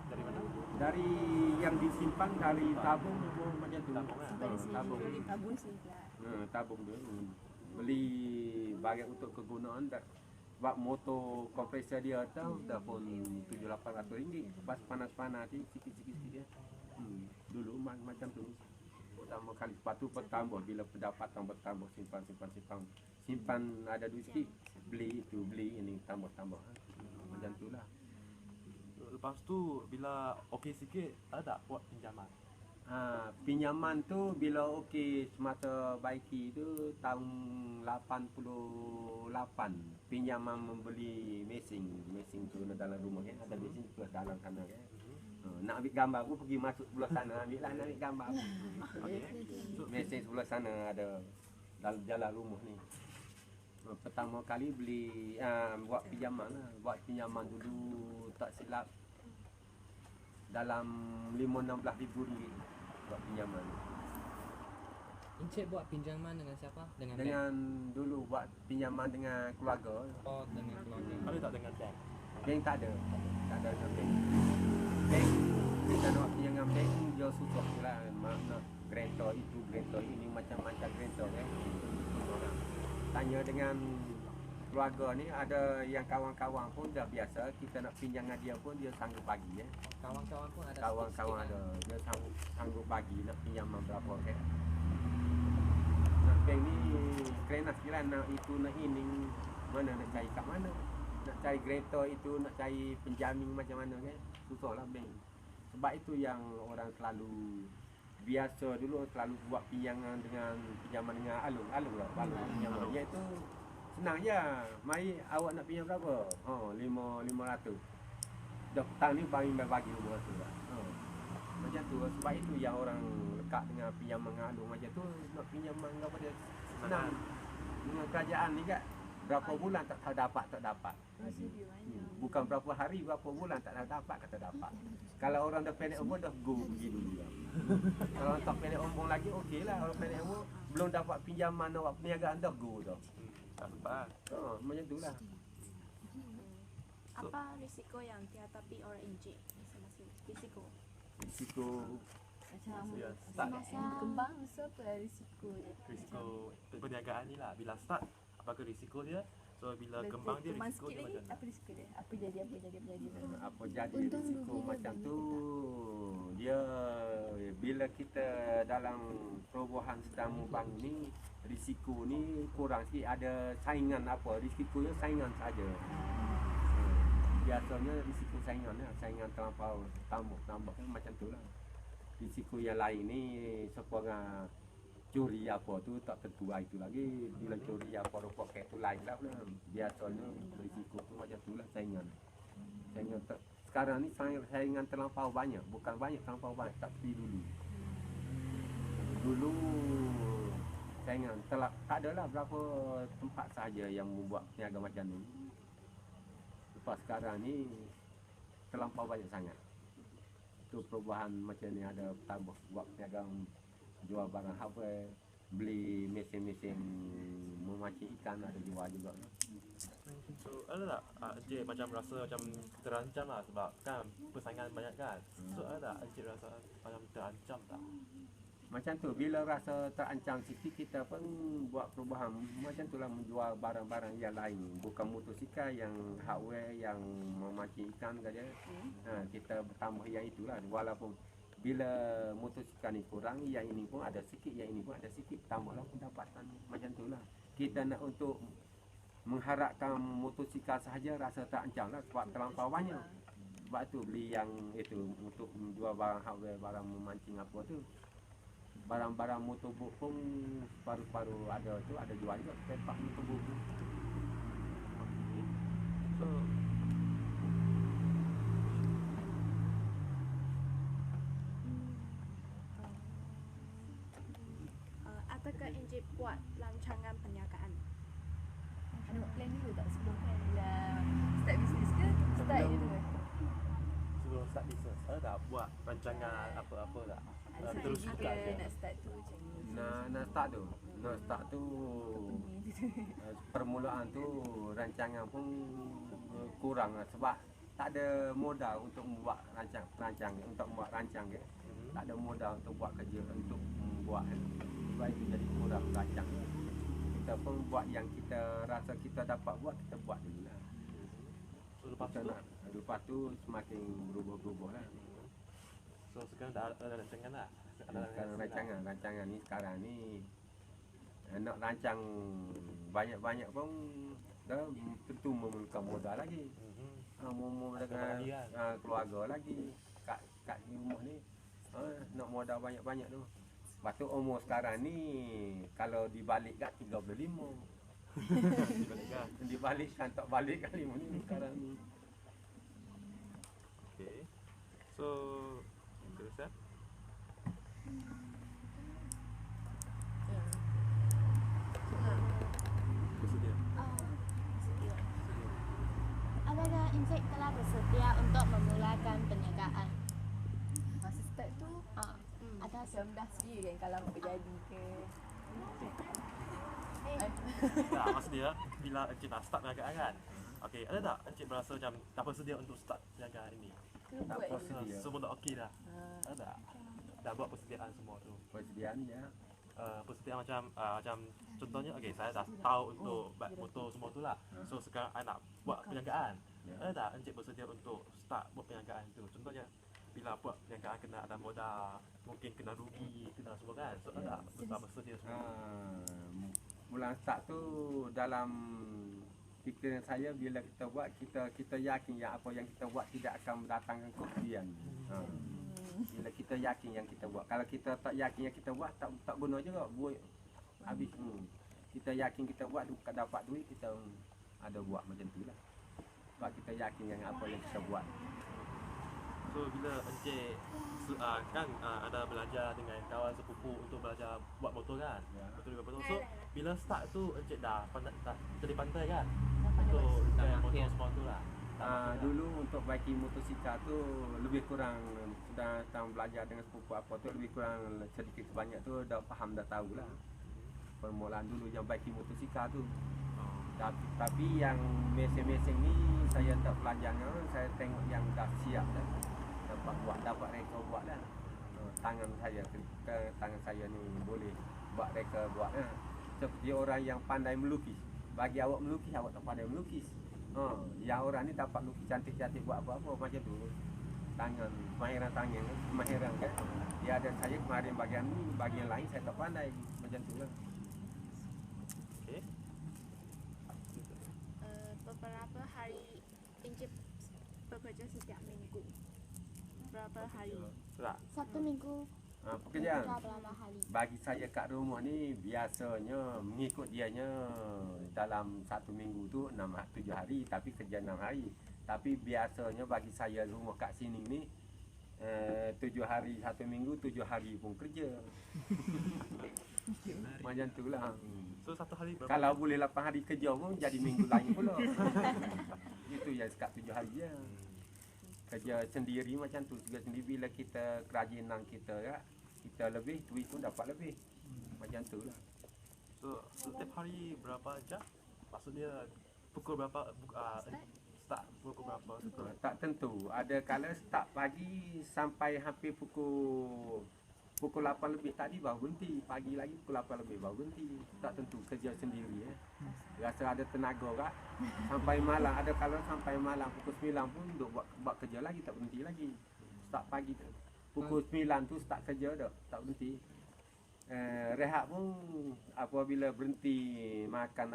Dari mana? dari yang disimpan dari tabung macam tu. Tabung lah. Pada sini. Tabung. Tabung sini lah. Tabung dia beli barang untuk kegunaan dah. Sebab motor kompresor dia tahu dah pun RM700-800. Pas panas-panas ni sikit-sikit dia. Dulu macam tu. Pertama kali sepatu bertambah bila pendapatan bertambah, simpan. Simpan ada duit sikit, beli ini tambah. Macam tu lah. Lepas tu bila okey sikit ada tak buat pinjaman? Pinjaman tu bila okey semasa baiki tu tahun 88 pinjaman membeli mesin tu dalam rumah kan, ada mesin sebelah dalam sana kan. Nak ambil gambar pun pergi masuk sebelah sana, ambil nak gambar. Okey. So, Mesin sebelah sana ada dalam jalan rumah ni. Pertama kali beli buat pinjaman lah. Buat pinjaman dulu tak silap dalam 5-16 ribu ringgit buat pinjaman. Encik buat pinjaman dengan siapa? Dengan bank? Dengan dulu buat pinjaman dengan keluarga. Oh, dengan keluarga. ada tak dengan bank? Bank tak ada. Tak ada dengan bank. Bank kita nak pinjam bank dia susah pula. Nak grantor itu, grantor ini, macam-macam grantor kan. Tanya dengan keluarga ni ada yang kawan-kawan pun dah biasa, kita nak pinjam dengan dia pun dia sanggup bagi Kawan-kawan pun ada Kawan-kawan sikit-sikit ada, dia sanggup bagi nak pinjaman berapa kan. Nak bank ni kena sikit lah, nak itu nak ini, mana nak cari kat mana. Nak cari kereta itu, nak cari penjamin macam mana kan. Susah lah bank. Sebab itu yang orang selalu biasa dulu selalu buat pinjaman dengan alung lah, pinjaman. Iaitu senang je. Mari awak nak pinjam berapa? 500. Dah petang ni bagi 500 lah. Macam tu. Sebab itu yang orang lekat dengan pinjaman dengan alung macam tu, nak pinjaman kepada senang. Dengan kerajaan ni kan, berapa bulan tak dapat. Masih dia banyak. Bukan berapa hari, berapa bulan tak dapat kata dapat. Kalau orang dah pendek umur dah go pergi dulu lah. Kalau orang tak pendek umur lagi okey lah. Orang pendek umur belum dapat pinjaman awak perniagaan dah go dah. Tak sempat. Macam tu lah. Apa risiko yang dihadapi orang Encik masing-masing? Risiko Macam Ya, start kembang besar apa risiko dia? risiko perniagaan ni lah. Bila start, apakah risiko dia? So bila kembang dia, kembang risiko sikit dia lagi, macam apa risiko dia? Apa jadi? Apa jadi Untung risiko rugi macam dia tu, dia bila kita dalam perubahan sedang membangun ni, risiko ni kurang sikit. Ada saingan apa, risikonya saingan saja. Biasanya risiko saingan terlampau tambah macam tu lah. Risiko yang lain ni sepanjang curi apa tu tak tentu lah itu lagi. Bila curi apa rupa kayak tu lain lah. Biasanya risiko tu macam tu lah saingan. Sekarang ni saingan terlampau banyak. Bukan banyak, terlampau banyak. Tapi dulu saingan tak adalah berapa tempat saja yang membuat niaga macam ni. Lepas sekarang ni terlampau banyak sangat. Itu perubahan macam ni, ada tambah buat niaga, jual barang hardware, beli mesin-mesin memancing ikan, ada jual juga. So ada tak Encik macam rasa macam terancam lah sebab kan persaingan banyak kan. So ada tak Encik rasa macam terancam tak? Macam tu, bila rasa terancam sikit, kita pun buat perubahan. Macam tu lah, menjual barang-barang yang lain. Bukan motosikal yang hardware, yang memancing ikan saja. Kita bertambah yang itulah. Walaupun bila motosikal ni kurang, yang ini pun ada sikit, yang ini pun ada sikit. Tambahlah pendapatan. Macam tu lah. Kita nak untuk mengharapkan motosikal sahaja rasa terancam lah. Sebab terlampau banyak. Sebab tu beli yang itu untuk menjual barang hardware, barang memancing apa tu. Barang-barang motorbot pun paru-paru ada tu, ada jual juga spare part motorbot tu. So adakah Encik buat rancangan perniagaan? Ada buat plan dulu tak sebelum plan bila start bisnes ke? Start je tu. sebelum start business, ada tak buat rancangan apa-apa tak? Terus Ada buka je. nak start tu macam ni. Nak start tu permulaan tu rancangan pun kurang lah. Sebab tak ada modal untuk membuat rancang untuk membuat rancang ke. Tak ada modal untuk buat kerja, untuk membuat kan. Sebab itu jadi kurang rancang. Kita pun buat yang kita rasa kita dapat buat, kita buat dulu lah. So lepas Kita tu, nak, lepas tu semakin berubah-ubah lah. so sekarang dah ada rancangan lah. Sekarang rancangan ni sekarang ni nak rancang banyak-banyak pun dah tentu memerlukan modal lagi. Dengan lagi kan? keluarga lagi kat rumah ni nak modal banyak-banyak tu. Lepas tu umur sekarang ni kalau dibalik kat 35. Dibalikkan. Dibalikkan tak balik kali ni sekarang ni. Okay. So terus ya. Bersedia. Adakah Encik telah bersedia untuk memulakan perniagaan? Masa start tu Ada macam dah sedia kan kalau apa jadi ke. Tak, maksud dia bila Encik nak start perniagaan kan. Okey, ada tak Encik berasa macam tak bersedia untuk start perniagaan ini? Ke Tak buat bersedia. je. Semua dah okey dah. Ada tak? Dah buat persediaan semua tu. Persediaan ya. persediaan macam contohnya saya dah tahu untuk buat motor semua tu lah. So sekarang I nak buat perniagaan. Ada tak encik bersedia untuk start buat perniagaan tu? Contohnya bila buat perniagaan kena ada modal, mungkin kena rugi, kena semua kan. So ada bersedia semua. Mula start tu dalam fikiran saya bila kita buat kita yakin yang apa yang kita buat tidak akan mendatangkan kerugian. Bila kita yakin yang kita buat. Kalau kita tak yakin yang kita buat tak guna juga buat habis. Kita yakin kita buat dapat duit kita ada buat macam tu lah. Sebab kita yakin yang apa yang kita buat. So bila encik kan ada belajar dengan kawan sepupu untuk belajar buat motor kan. Betul betul. So bila start tu encik dah pandai kan. Untuk repair motor semua tu lah. Dulu untuk baiki motosikal tu lebih kurang sudah tahun belajar dengan sepupu apa tu lebih kurang sedikit sebanyak tu dah faham dah tahulah. Permulaan dulu yang baiki motosikal tu. Tapi yang mesin-mesin ni saya tak belajarnya, saya tengok yang dah siap dah. Dapat reka buat dah. Tangan saya ni boleh buat reka buat dah. Seperti orang yang pandai melukis. Bagi awak melukis, awak tak pandai melukis. Yang orang ni dapat lukis cantik-cantik buat apa-apa macam tu. Tangan, kemahiran kan. Dia ada saya kemarin bagian ni, bagian lain saya tak pandai. Macam tu lah. Okay. Beberapa hari encik bekerja setiap minggu. Berapa hari? Tak. Satu minggu Pekerjaan berapa hari? bagi saya kat rumah ni biasanya mengikut dianya dalam satu minggu tu 7 hari tapi kerja 6 hari. Tapi biasanya bagi saya rumah kat sini ni 7 hari satu minggu 7 hari pun kerja. Macam tu lah. So satu hari berapa? Kalau boleh 8 hari kerja pun jadi minggu lain pula. Itu yang sekat 7 hari je. Kerja sendiri macam tu juga sendiri bila kita kerajinan kita lebih duit pun dapat lebih. Macam tu lah. So setiap hari berapa jam? Maksudnya pukul berapa start pukul berapa? Tak tentu. Ada kala start pagi sampai hampir pukul 8 lebih tadi baru berhenti. Pagi lagi pukul 8 lebih baru berhenti. Tak tentu kerja sendiri Rasa ada tenaga kak. Sampai malam, ada kala sampai malam pukul 9 pun duk buat kerja lagi, tak berhenti lagi. Start pagi tu. Pukul 9 tu start kerja dah, tak berhenti. Rehat pun apabila berhenti makan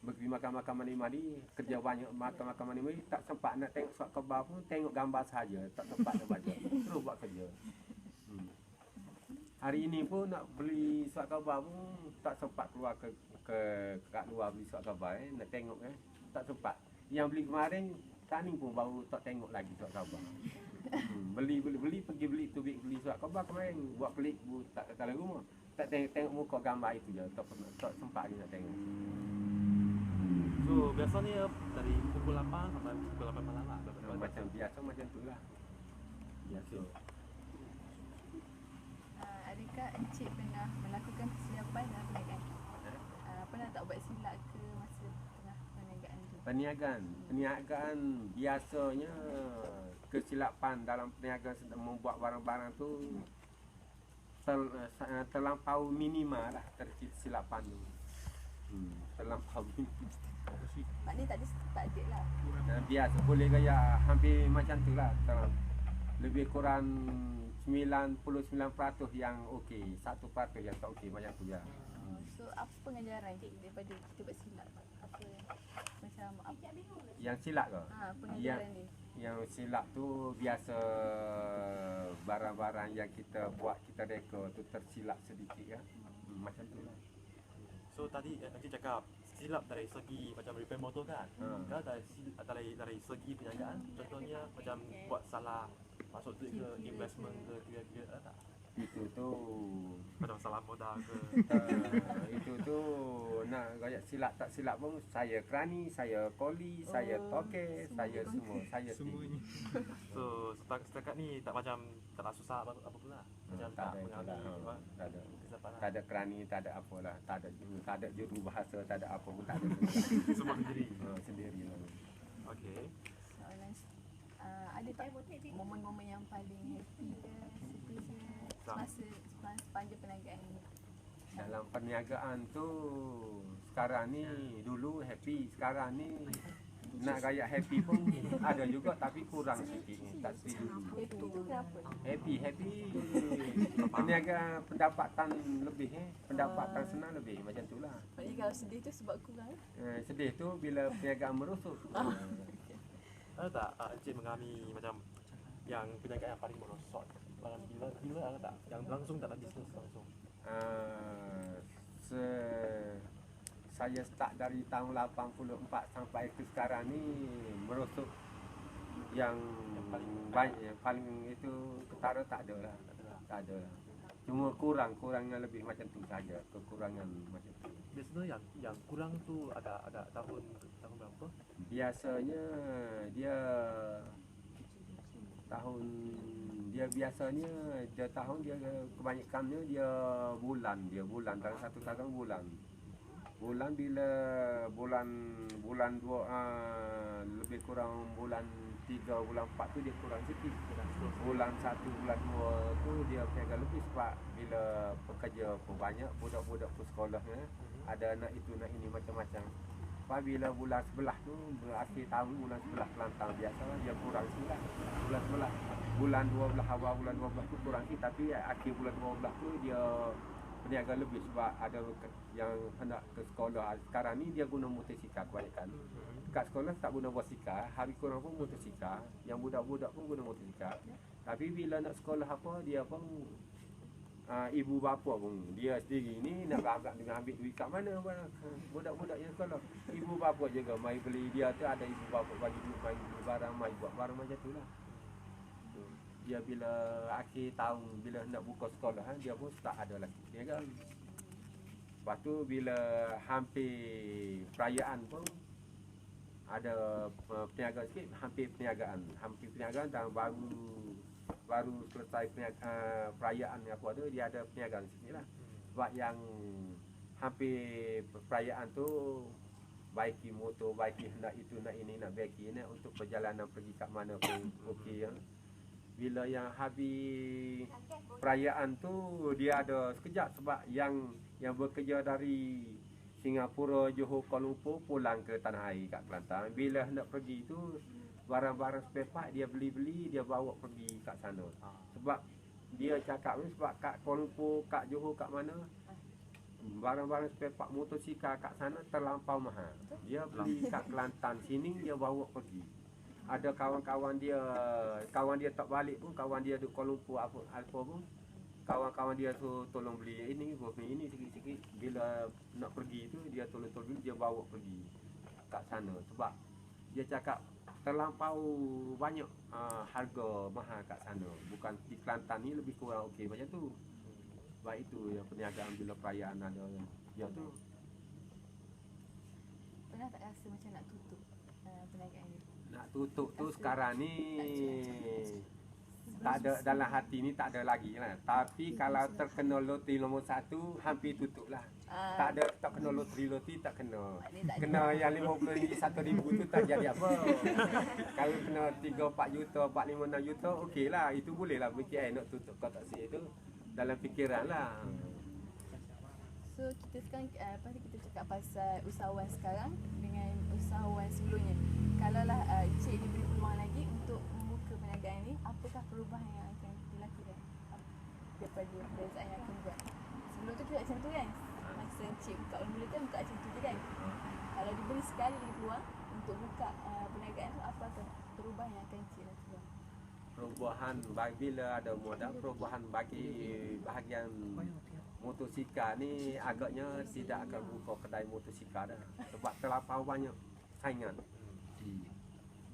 pergi makan mandi-mandi, kerja banyak makan mandi-mandi, tak sempat nak tengok surat khabar pun, tengok gambar sahaja, tak sempat nak baca. Terus buat kerja. Hari ini pun nak beli surat khabar pun tak sempat keluar ke kat luar beli surat khabar nak tengok tak sempat. Yang beli kemarin tani pun baru tak tengok lagi surat khabar. Beli pergi beli surat khabar kemarin buat pelik tak dalam rumah. Tak tengok muka gambar itu je, tak sempat lagi nak tengok. So biasanya dari pukul 8 sampai pukul 8 malam lah. Macam biasa macam tu lah. Biasa. Adakah encik pernah melakukan kesilapan dalam perniagaan? Pernah tak buat silap ke masa tengah perniagaan tu? Perniagaan biasanya kesilapan dalam perniagaan sedang membuat barang-barang tu terlampau minimal lah kesilapan tu. Terlampau minimal. Maknanya tak ada lah. Biasa boleh gaya hampir macam tu lah. Lebih kurang 99% yang okey, 1% yang tak okey macam tu ya. So apa pengajaran daripada kita buat silap? Apa macam apa? Yang silap ke? Pengajaran dia. Yang silap tu biasa barang-barang yang kita buat kita reka tu tersilap sedikit ya. Macam tu lah. So tadi encik cakap silap dari segi macam repair motor kan. Kalau dari segi perniagaan contohnya macam buat salah masuk duit ke investment ke kira-kira tak? Itu tu macam salah modal ke? Itu tu nak gaya silap tak silap pun saya kerani, saya koli, saya toke, saya semua, saya semuanya. So setakat ni tak macam tak nak susah apa pula. Macam tak mengalami tak ada kerani, tak ada apalah, tak ada juru bahasa, tak ada apa pun tak ada. Semua sendiri. Sendiri lah. Okey. Soalan ada tak momen-momen yang paling happy ke sedih ke masa sepanjang perniagaan ni? dalam perniagaan tu sekarang ni dulu happy, sekarang ni nak gaya happy pun ada juga tapi kurang sikit ni, tak seperti dulu. Happy tu kenapa? Happy perniagaan pendapatan lebih pendapatan senang lebih macam tu lah. Maknanya kalau sedih tu sebab kurang. Sedih tu bila perniagaan merosot. Ada tak Encik mengalami macam yang perniagaan yang paling merosot? Dalam bila ada tak? Yang langsung tak ada bisnes langsung? Saya start dari tahun 84 sampai ke sekarang ni merosot yang paling itu ketara tak ada lah. Tak ada lah. Cuma kurangnya lebih macam tu saja, kekurangan macam tu. Biasanya yang kurang tu ada tahun berapa? Biasanya dia biasanya kebanyakannya dia bulan dalam satu tahun bulan bila bulan 2 lebih kurang bulan 3 bulan 4 tu dia kurang sikit. Bulan 1 bulan 2 tu dia perniaga lebih sebab bila pekerja pun banyak, budak-budak pun sekolahnya ada nak itu nak ini macam-macam. Bila bulan 11 tu akhir tahun bulan 11 Kelantan biasa dia kurang sikit lah. Bulan 11 bulan 12 awal bulan 12 tu kurang sikit tapi akhir bulan 12 tu dia berniaga lebih sebab ada yang hendak ke sekolah. Sekarang ni dia guna motosikal kebanyakan. Kat sekolah tak guna basikal, hari kurang pun motosikal. Yang budak-budak pun guna motosikal. Tapi bila nak sekolah apa dia pun ibu bapa pun dia sendiri ni nak ambil duit kat mana budak-budak yang sekolah. Ibu bapa juga mai beli, dia tu ada ibu bapa bagi duit mai beli barang, mai buat barang macam tu lah. Dia bila akhir tahun bila nak buka sekolah dia pun tak ada lagi perniagaan. Lepas tu bila hampir perayaan pun ada perniagaan sikit, hampir perniagaan dan baru selesai perayaan apa tu dia ada perniagaan sikit lah. Sebab yang hampir perayaan tu baiki motor, baiki nak itu nak ini nak baiki ni untuk perjalanan pergi kat mana pun okey ya. Bila yang habis perayaan tu dia ada sekejap sebab yang bekerja dari Singapura, Johor, Kuala Lumpur pulang ke tanah air kat Kelantan. Bila hendak pergi tu barang-barang spare part dia beli dia bawa pergi kat sana. Sebab dia cakap ni sebab kat Kuala Lumpur, kat Johor, kat mana barang-barang spare part motosikal kat sana terlampau mahal. Dia beli kat Kelantan sini dia bawa pergi. Ada kawan dia tak balik pun, kawan dia di Kuala Lumpur apa pun kawan-kawan dia tu tolong beli ini sikit-sikit. Bila nak pergi tu dia tolong beli, dia bawa pergi kat sana sebab dia cakap terlampau banyak harga mahal kat sana. Bukan di Kelantan ni lebih kurang okey macam tu. Sebab itu yang perniagaan bila perayaan ada dia tu. Pernah tak rasa macam nak tutup perniagaan ni? Nak tutup tu sekarang ni tak ada dalam hati ni, tak ada lagi lah. Tapi kalau terkena loteri nombor 1 hampir tutup lah. Tak kena loteri tak kena. Kena yang RM50 RM1,000 tu tak jadi apa. Kalau kena 3-4 juta, 4-5-6 juta okey lah. Itu boleh lah fikir nak tutup kau tak sih itu dalam fikiran lah. So kita sekarang kita cakap pasal usahawan sekarang dengan usahawan sebelumnya. Kalaulah Encik diberi peluang lagi untuk membuka perniagaan ni, apakah perubahan yang akan dilakukan daripada perbezaan yang akan buat? Sebelum tu kita macam tu kan, masa Encik buka mula kan buka macam tu je kan. Kalau diberi sekali lagi peluang untuk buka perniagaan tu, apakah perubahan yang akan Encik lakukan? Perubahan bila ada modal, perubahan bagi bahagian motosikal ni agaknya tidak akan buka kedai motosikal dah. Sebab terlampau banyak saingan.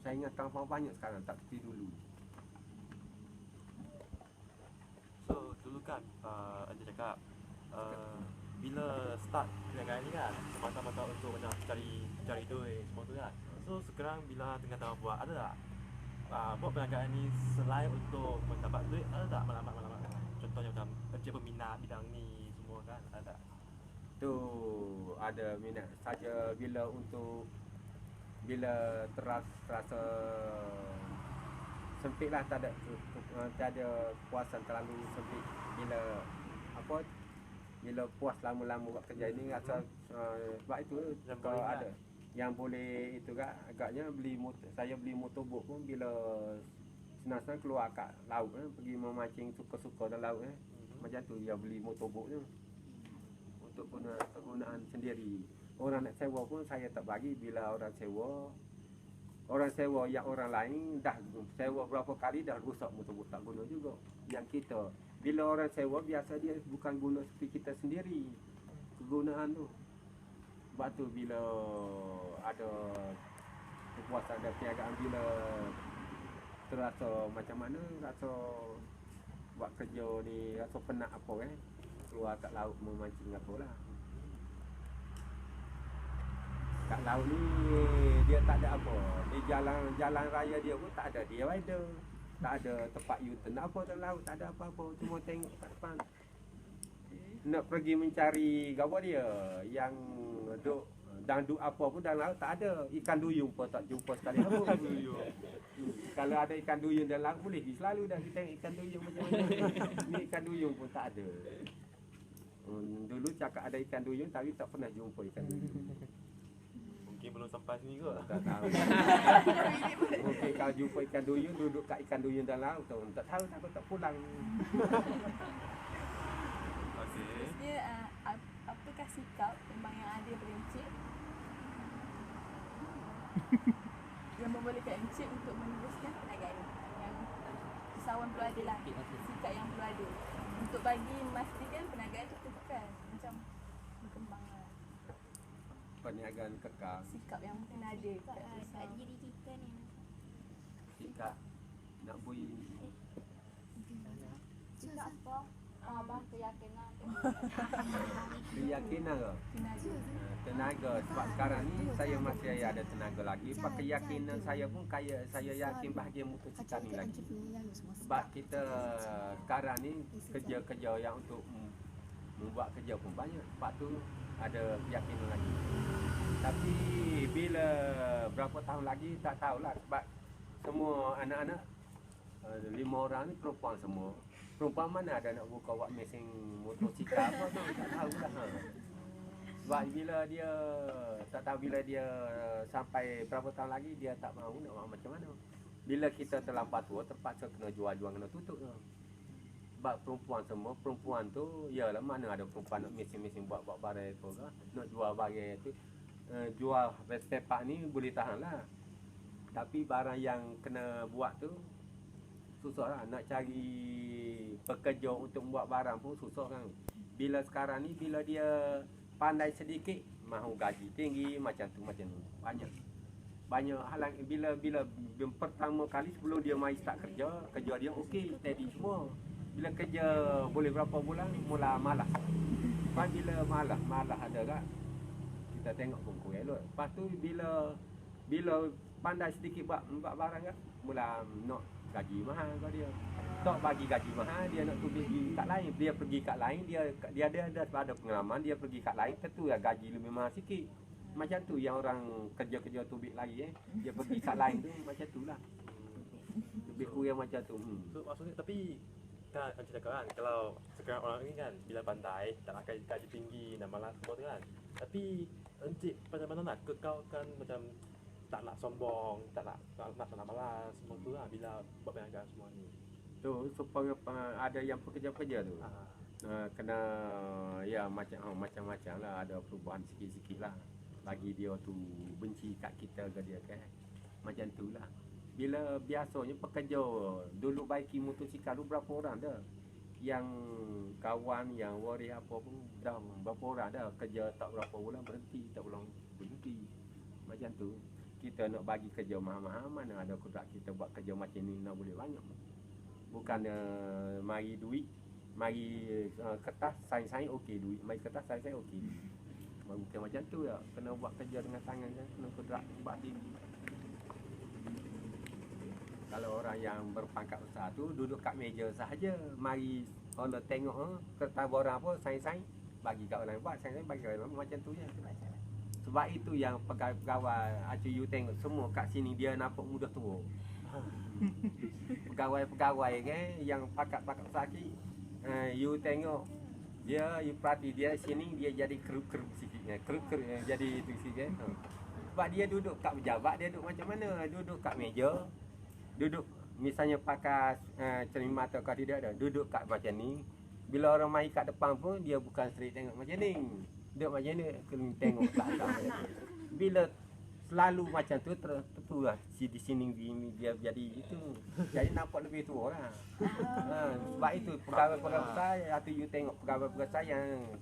Saingan terlampau banyak sekarang, tak seperti dulu. So dulu kan Encik cakap bila start perniagaan ni kan semata-mata untuk macam cari duit semua tu kan. So sekarang bila tengah buat, ada tak buat perniagaan ni selain untuk mendapat duit, ada tak malamat-malamat? Contohnya macam Encik berminat bidang ni semua kan, ada tak? Tu ada minat saja bila terasa sempit lah, tak ada kepuasan terlalu sempit bila bila puas lama-lama buat kerja ini rasa sebab itu Yang kalau boleh ada yang boleh itu kan agaknya saya beli motorbot pun bila senang-senang keluar kat laut pergi memancing suka-suka dalam laut macam tu dia beli motorbot tu untuk kegunaan sendiri. Orang nak sewa pun saya tak bagi. Bila orang sewa yang orang lain dah sewa berapa kali dah rusak motorbot tak guna juga. Yang kita bila orang sewa biasa dia bukan guna seperti kita sendiri kegunaan tu. Sebab tu bila ada kepuasan dan perniagaan bila terasa macam mana rasa buat kerja ni rasa penat apa keluar kat laut memancing apa lah. Kat laut ni dia tak ada apa. Di jalan raya dia pun tak ada divider. Tak ada tempat U-turn apa dalam laut, tak ada apa-apa. Cuma tengok kat depan. Nak pergi mencari gawa dia yang duk apa pun dalam laut tak ada. Ikan duyung pun tak jumpa sekali apa. Kalau ada ikan duyung dalam laut boleh selalu dah kita tengok ikan duyung macam mana. Ni ikan duyung pun tak ada. Dulu cakap ada ikan duyung tapi tak pernah jumpa ikan duyung. Mungkin belum sampai sini kot. Tak tahu. Mungkin kalau jumpa ikan duyung duduk kat ikan duyung dalam laut tu. Tak tahu takut tak pulang. Okey. Dia apakah sikap memang yang ada daripada Encik yang membolehkan Encik untuk meneruskan perniagaan ini? Yang usahawan perlu ada lah, sikap yang perlu ada untuk bagi memastikan perniagaan tu kekal macam berkembang lah. Perniagaan kekal. Sikap yang mungkin ada kat usaha. kat diri kita ni. Sikap nak bui Sikap apa? Abah keyakinan. keyakinan ke? Tenaga. Tenaga sebab sekarang ni saya masih ada tenaga lagi. Sebab keyakinan saya pun saya yakin bahagia motosikal ni lagi. Sebab kita sekarang ni kerja-kerja yang untuk membuat kerja pun banyak. Sebab tu ada keyakinan lagi. Tapi bila berapa tahun lagi tak tahulah sebab semua anak-anak 5 orang ni perempuan semua. Perempuan mana ada nak buka buat mesin motosikal apa tu tak tahulah. Sebab bila dia tak tahu bila dia sampai berapa tahun lagi dia tak mahu nak buat macam mana. Bila kita terlampau tua terpaksa kena jual-jual kena tutup tu. Sebab perempuan tu yalah mana ada perempuan nak mesin-mesin buat barang tu kan. Nak jual barang tu jual sepak ni boleh tahan lah. Tapi barang yang kena buat tu susah lah. Nak cari pekerja untuk buat barang pun susah kan. Bila sekarang ni bila dia pandai sedikit mahu gaji tinggi macam tu banyak halang. Bila pertama kali sebelum dia mai start kerja dia okey steady semua. Bila kerja boleh berapa bulan mula malas. Lepas bila malas ada kan kita tengok pun kurang elok. Lepas tu bila pandai sedikit buat barang kan mula nak gaji mahal kau dia. Tak bagi gaji mahal dia nak pergi kat lain. Dia pergi kat lain dia ada pengalaman dia pergi kat lain tentu lah gaji lebih mahal sikit. Macam tu yang orang kerja-kerja tubik lagi dia pergi kat lain tu macam tu lah. Lebih kurang macam tu. So maksudnya tapi kan macam cakap kan kalau sekarang orang ni kan bila pandai tak nak gaji tinggi dan malas semua tu kan. Tapi Encik macam mana nak kekalkan macam tak nak sombong, tak nak malas semua tu lah bila buat perniagaan semua ni. Tu supaya ada yang pekerja-pekerja tu. Kena ya macam-macam lah ada perubahan sikit-sikit lah. Bagi dia tu benci kat kita ke dia kan. Macam tu lah. Bila biasanya pekerja dulu baiki motosikal tu berapa orang dah. Yang kawan yang waris apa pun dah berapa orang dah kerja tak berapa bulan berhenti, tak bulan berhenti. Macam tu. Kita nak bagi kerja mahal-mahal mana ada kudrat kita buat kerja macam ni nak boleh banyak. Bukan mari duit, mari kertas sain-sain okey duit, mari kertas sain-sain okey. Bukan macam tu lah. Kena buat kerja dengan tangan kan, kena kudrat buat tinggi. Kalau orang yang berpangkat besar tu duduk kat meja sahaja, mari orang tengok kertas borang apa sain-sain bagi kat orang buat, sain-sain bagi kat orang macam tu je. Sebab itu yang pegawai acu you tengok semua kat sini dia nampak mudah tua. Pegawai-pegawai kan yang pakat-pakat sakit you tengok Dia you perhati dia sini dia jadi keruk-keruk sikitnya. Keruk-keruk jadi itu sikit. Sebab dia duduk kat pejabat, dia duduk macam mana? Duduk kat meja. Duduk misalnya pakai cermin atau tidak ada. Duduk kat macam ni. Bila orang mai kat depan pun dia bukan straight tengok macam ni. Duduk macam ni kena tengok kat atas. Bila selalu macam tu tentulah di sini dia jadi itu. Jadi nampak lebih tua lah. Sebab itu pegawai-pegawai saya atau you tengok pegawai-pegawai saya yang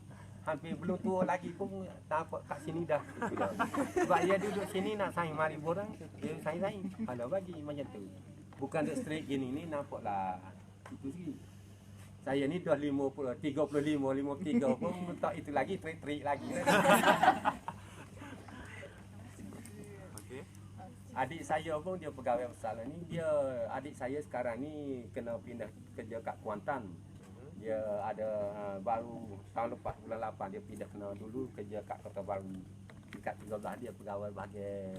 hampir belum tua lagi pun nampak kat sini dah. Sebab dia duduk sini nak saing mari borang, dia saing-saing. Kalau bagi macam tu. Bukan duduk straight gini ni nampaklah itu sih. Saya ni dah 35, 53 pun tak itu lagi trik-trik lagi. Adik saya pun dia pegawai besar ni. Adik saya sekarang ni kena pindah kerja kat Kuantan. Dia ada baru tahun lepas bulan 8 dia pindah kena dulu kerja kat Kota Baru. Dekat 13 dia pegawai bahagian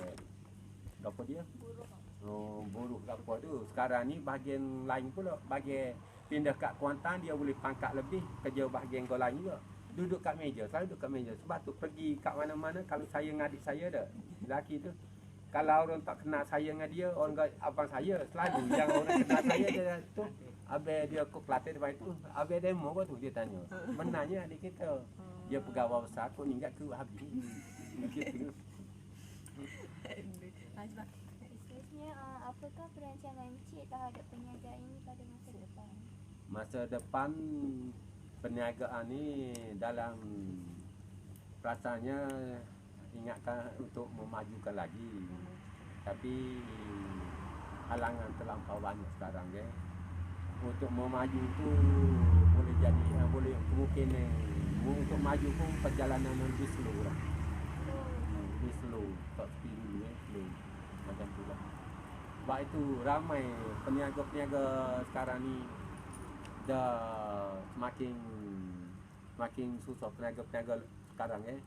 apa dia? Buruh apa tu. Sekarang ni bahagian lain pula. Bahagian pindah kat Kuantan dia boleh pangkat lebih kerja bahagian kau lain juga. Duduk kat meja, selalu duduk kat meja. Sebab tu pergi kat mana-mana kalau saya dengan adik saya dah. Lelaki tu. Kalau orang tak kenal saya dengan dia, orang kata abang saya selalu yang orang kenal saya dia tu. Abang dia kok Kelantan depan itu, abang demo kau tu dia tanya. Benarnya adik kita. Dia pegawai besar kok ninggal ke habis. Begitu. Seterusnya, apakah perancangan Encik terhadap perniagaan ini pada masa depan? Masa depan perniagaan ni dalam perasaannya ingatkan untuk memajukan lagi. Tapi halangan terlampau banyak sekarang ya. Untuk memaju tu boleh jadi boleh mungkin untuk maju pun perjalanan lebih slow lah. Lebih slow, tak speed ya, slow. Macam tu lah. Sebab itu ramai peniaga-peniaga sekarang ni dah semakin susah peniaga-peniaga sekarang ya.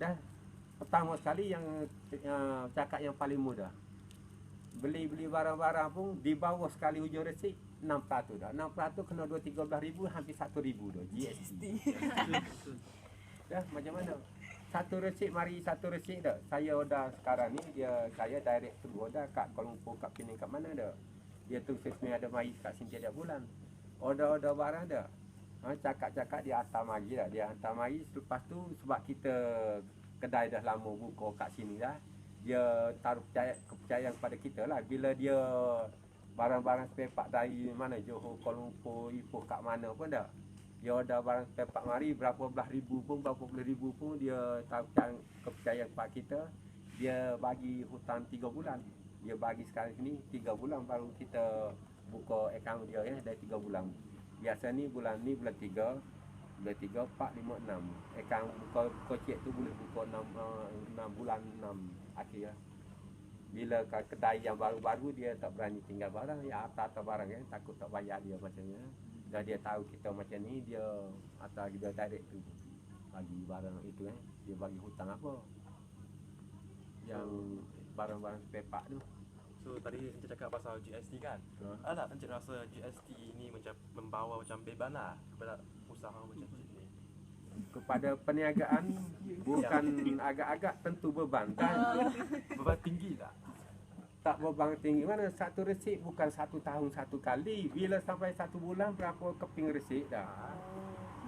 Dah pertama sekali yang cakap yang paling mudah. Beli barang-barang pun di bawah sekali hujung resip 6% dah. 6% kena 2-13 ribu hampir 1 ribu dah GST. Dah macam mana? Satu resip mari satu resip dah. Saya order sekarang ni saya direct terus dah kat Kuala Lumpur, kat Penang, kat mana dah. Dia tu sesuai ada mari kat sini tiap bulan. Order barang dah. Cakap-cakap dia hantar mari dah. Dia hantar mari selepas tu sebab kita kedai dah lama buka kat sini dah. Dia taruh kepercayaan kepada kita lah. Bila dia barang-barang spare part dari mana Johor, Kuala Lumpur, Ipoh kat mana pun dah. Dia order barang spare part mari berapa belas ribu pun dia taruh kepercayaan kepada kita. Dia bagi hutang 3 bulan. Dia bagi sekarang sini 3 bulan baru kita buka akaun dia ya dari 3 bulan. Biasa ni bulan 3 Bulan 3, 4, 5, 6. Akaun buka cek tu boleh buka 6 bulan 6 akhir. Bila kedai yang baru-baru dia tak berani tinggal barang, ya atas barang kan, takut tak bayar dia macamnya. Dah dia tahu kita macam ni, dia atas dia direct tu bagi barang itu kan. Dia bagi hutang apa? Yang barang-barang spare part tu. So tadi Encik cakap pasal GST kan? Ada Encik rasa GST ni macam membawa macam beban lah kepada usaha macam Encik ni? Kepada perniagaan bukan agak-agak tentu beban kan. Beban tinggi tak? Tak beban tinggi mana satu resip bukan 1 tahun 1 kali. Bila sampai 1 bulan berapa keping resip dah.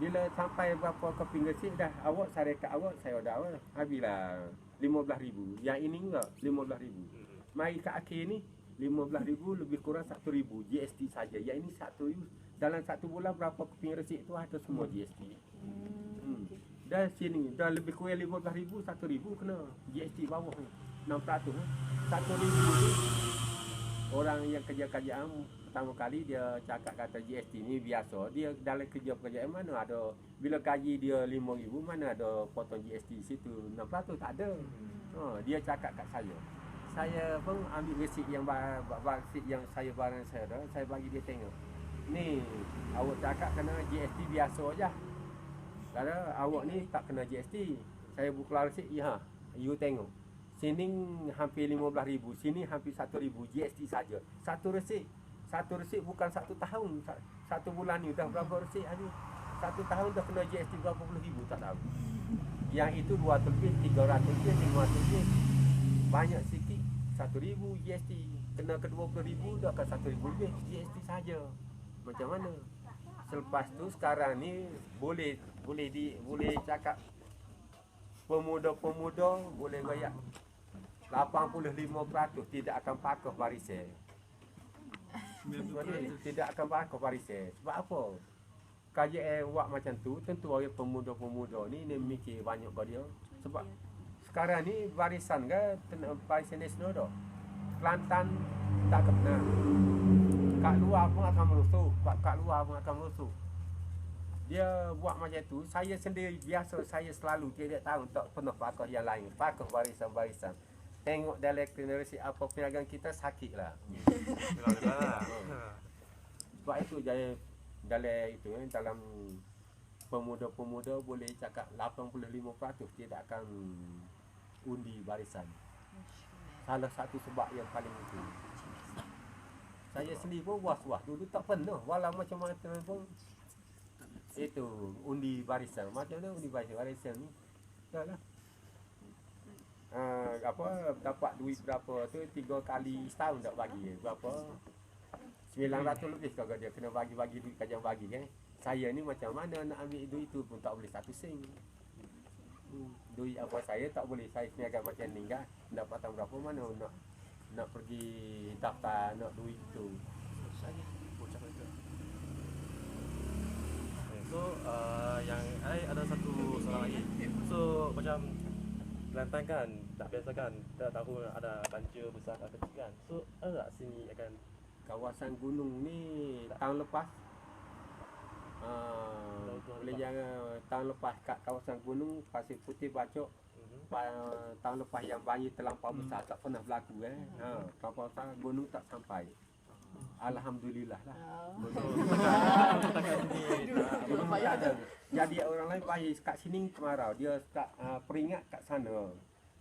Bila sampai berapa keping resip dah awak syarikat awak saya order awak habislah 15,000. Yang ini enggak 15,000. Mari ke akhir ni 15,000 lebih kurang 1,000 GST saja. Yang ini 1,000 dalam 1 bulan berapa keping resip tu ada semua GST. Dah sini dah lebih kurang 15,000 1,000 kena GST bawah ni 6%. 1,000 ni orang yang kerja-kerjaan pertama kali dia cakap kata GST ni biasa. Dia dalam kerja-kerjaan mana ada bila gaji dia 5,000 mana ada potong GST situ 6% tak ada. Dia cakap kat saya. Saya pun ambil resip yang resip yang barang saya dah, saya bagi dia tengok. Ni awak cakap kena GST biasa aja. Kalau awak ni tak kena GST. Saya buka resip, ya. You tengok. Sini hampir 15,000, sini hampir 1,000 GST saja. Satu resip bukan 1 tahun. 1 bulan ni dah berapa resip hari? satu tahun dah kena GST berapa puluh ribu tak tahu. Yang itu 200 lebih, 300 lebih, 500 lebih. Banyak sikit 1,000 GST. Kena ke 20,000 dah akan 1,000 lebih GST saja. Macam mana? Selepas tu sekarang ni boleh cakap pemuda-pemuda boleh royak 85% tidak akan pakai barisan. Tidak akan pakai barisan. Sebab apa? Kajian buat macam tu, tentu orang pemuda-pemuda ni mikir banyak kat dia. Sebab sekarang ni barisan ke barisan nasional dah. Kelantan tak kena. Kat luar pun akan merusuh. Kat luar pun akan merusuh. Dia buat macam tu, saya sendiri biasa saya selalu tiap tahun tak pernah pakai yang lain. Pakai barisan-barisan. Tengok dalam generasi apa perniagaan kita sakitlah. Sebab itu jadi dalam itu dalam pemuda-pemuda boleh cakap 85% tidak akan undi barisan. Salah satu sebab yang paling itu. Saya sendiri pun was-was dulu tak pernah walau macam mana pun itu undi barisan. Macam mana undi barisan ni? Dah lah. Dapat duit berapa tu 3 kali setahun tak bagi berapa 900 lebih kalau dia kena bagi duit kajian bagi kan. Saya ni macam mana nak ambil duit tu pun tak boleh 1 sen. Duit apa saya tak boleh, saya niaga macam ni kan. Pendapatan berapa mana nak pergi daftar nak duit tu. So yang ada satu soalan lagi. So macam Kelantan kan tak biasa kan, tak tahu ada banjir besar atau kecil kan. So ada tak sini akan Kawasan gunung ni tahun lepas boleh jangan tahun lepas kat kawasan gunung Pasir Putih Bacok. Tahun lepas yang banjir terlampau besar tak pernah berlaku kawasan gunung tak sampai. Alhamdulillah lah. Gunung tak ada. Jadi orang lain banjir kat sini kemarau, dia kat Peringat kat sana.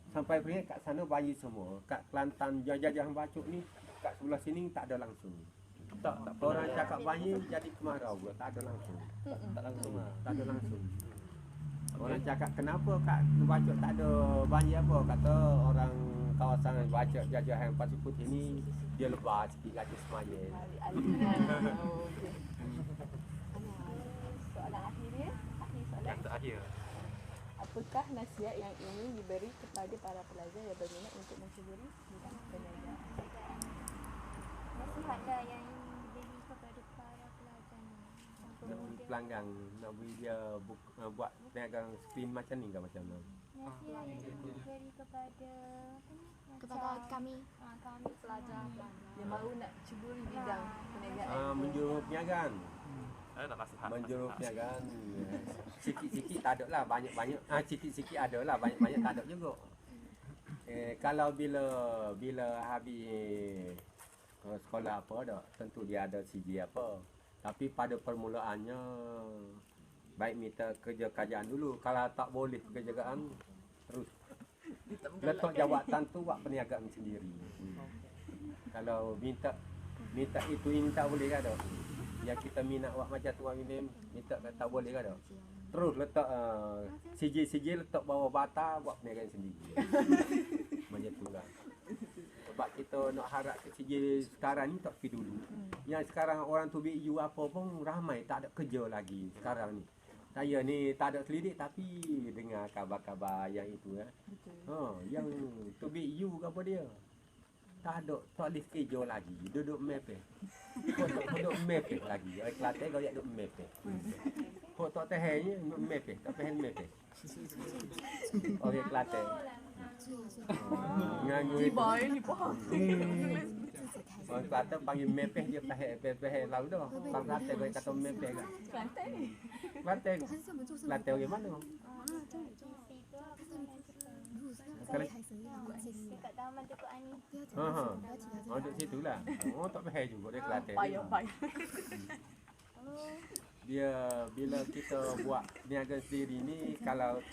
Sampai Peringat kat sana banjir semua. Kat Kelantan Jajah Bacok ni kat sebelah sini tak ada langsung. Tak orang cakap banjir jadi kemarau pula, tak ada langsung. Tak ada langsung. Orang cakap kenapa kat Bacok tak ada banjir apa? Kata orang kawasan Bacok Jajah yang Pasir Putih ni dia lebar sikit kata semaya. Soalan akhirnya, akhir soalan. yang terakhir? Apakah nasihat yang ingin diberi kepada para pelajar yang berminat untuk menceburi bidang perniagaan? Nasihatlah yang diberi kepada para pelajar ni. Yang Nak beri pemuda. pelanggan, nak beri dia buat perniagaan skrin macam ni ke macam mana? Nasihat yang diberi kepada Kepada kami kami pelajar. Yang baru nak ceburi bidang perniagaan. Menjuru perniagaan. Ada nasihat. Menjuru perniagaan. Sikit-sikit tak ada lah, banyak-banyak. Sikit-sikit ada lah, banyak-banyak tak ada juga. Kalau bila habis sekolah apa dah, tentu dia ada CJ apa. Tapi pada permulaannya baik minta kerja-kerjaan dulu. Kalau tak boleh kerjaan terus letak jawatan tu buat perniagaan sendiri. Kalau minta itu ini tak boleh kan dah. Yang kita minat buat macam tu minta tak boleh kan dah. Terus letak CJ letak bawah bata buat perniagaan sendiri. Macam tu lah. Sebab kita nak harap ke CJ sekarang ni tak pergi dulu. Yang sekarang orang tu BU apa pun ramai tak ada kerja lagi sekarang ni. Saya ni tak ada selidik tapi dengar kabar-kabar yang itu yang tu BU ke apa dia. Tak ada, tak boleh kerja lagi. Duduk mepeh. Kau tak duduk mepeh lagi. Orang Kelantan kau duduk mepeh. Kau tak tahannya mepeh, tak tahan mepeh. Orang Kelantan. Nganggu itu. Ni faham. Orang Kelantan panggil mepeh dia tahan lalu dah. Orang Kelantan kau kata mepeh kan. Kelantan ni. Kelantan. Kelantan orang mana? Dekat Taman Tengku Ani. Duduk situ lah. Oh tak faham juga dia Kelantan. Payah. Dia bila kita buat niaga sendiri ni kalau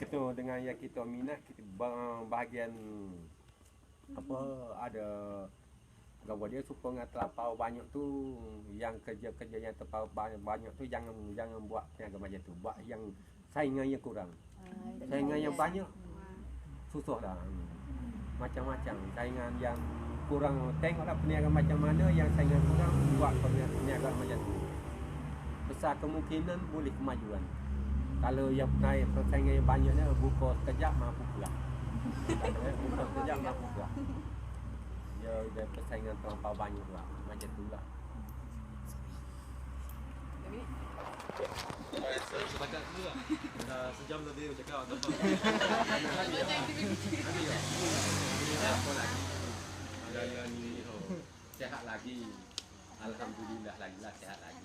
ketemu dengan yang kita minat kita bahagian apa ada Gawa dia supaya terlampau banyak tu, yang kerja-kerja yang terlampau banyak tu jangan buat peniaga macam tu. Buat yang saingan yang kurang. Saingan yang banyak susah dah. Macam-macam saingan yang kurang, tengoklah peniaga macam mana yang saingan kurang, buat peniaga macam tu. Besar kemungkinan boleh kemajuan. Kalau yang persaingan yang banyak ni buka sekejap mampu pula. Buka sekejap mampu pula. Dia persaingan terlampau banyak pula. Macam tu lah. Setakat dulu lah. Dah sejam lebih bercakap. Apa lagi? Ada yang ni, sehat lagi. Alhamdulillah lagi lah sehat lagi.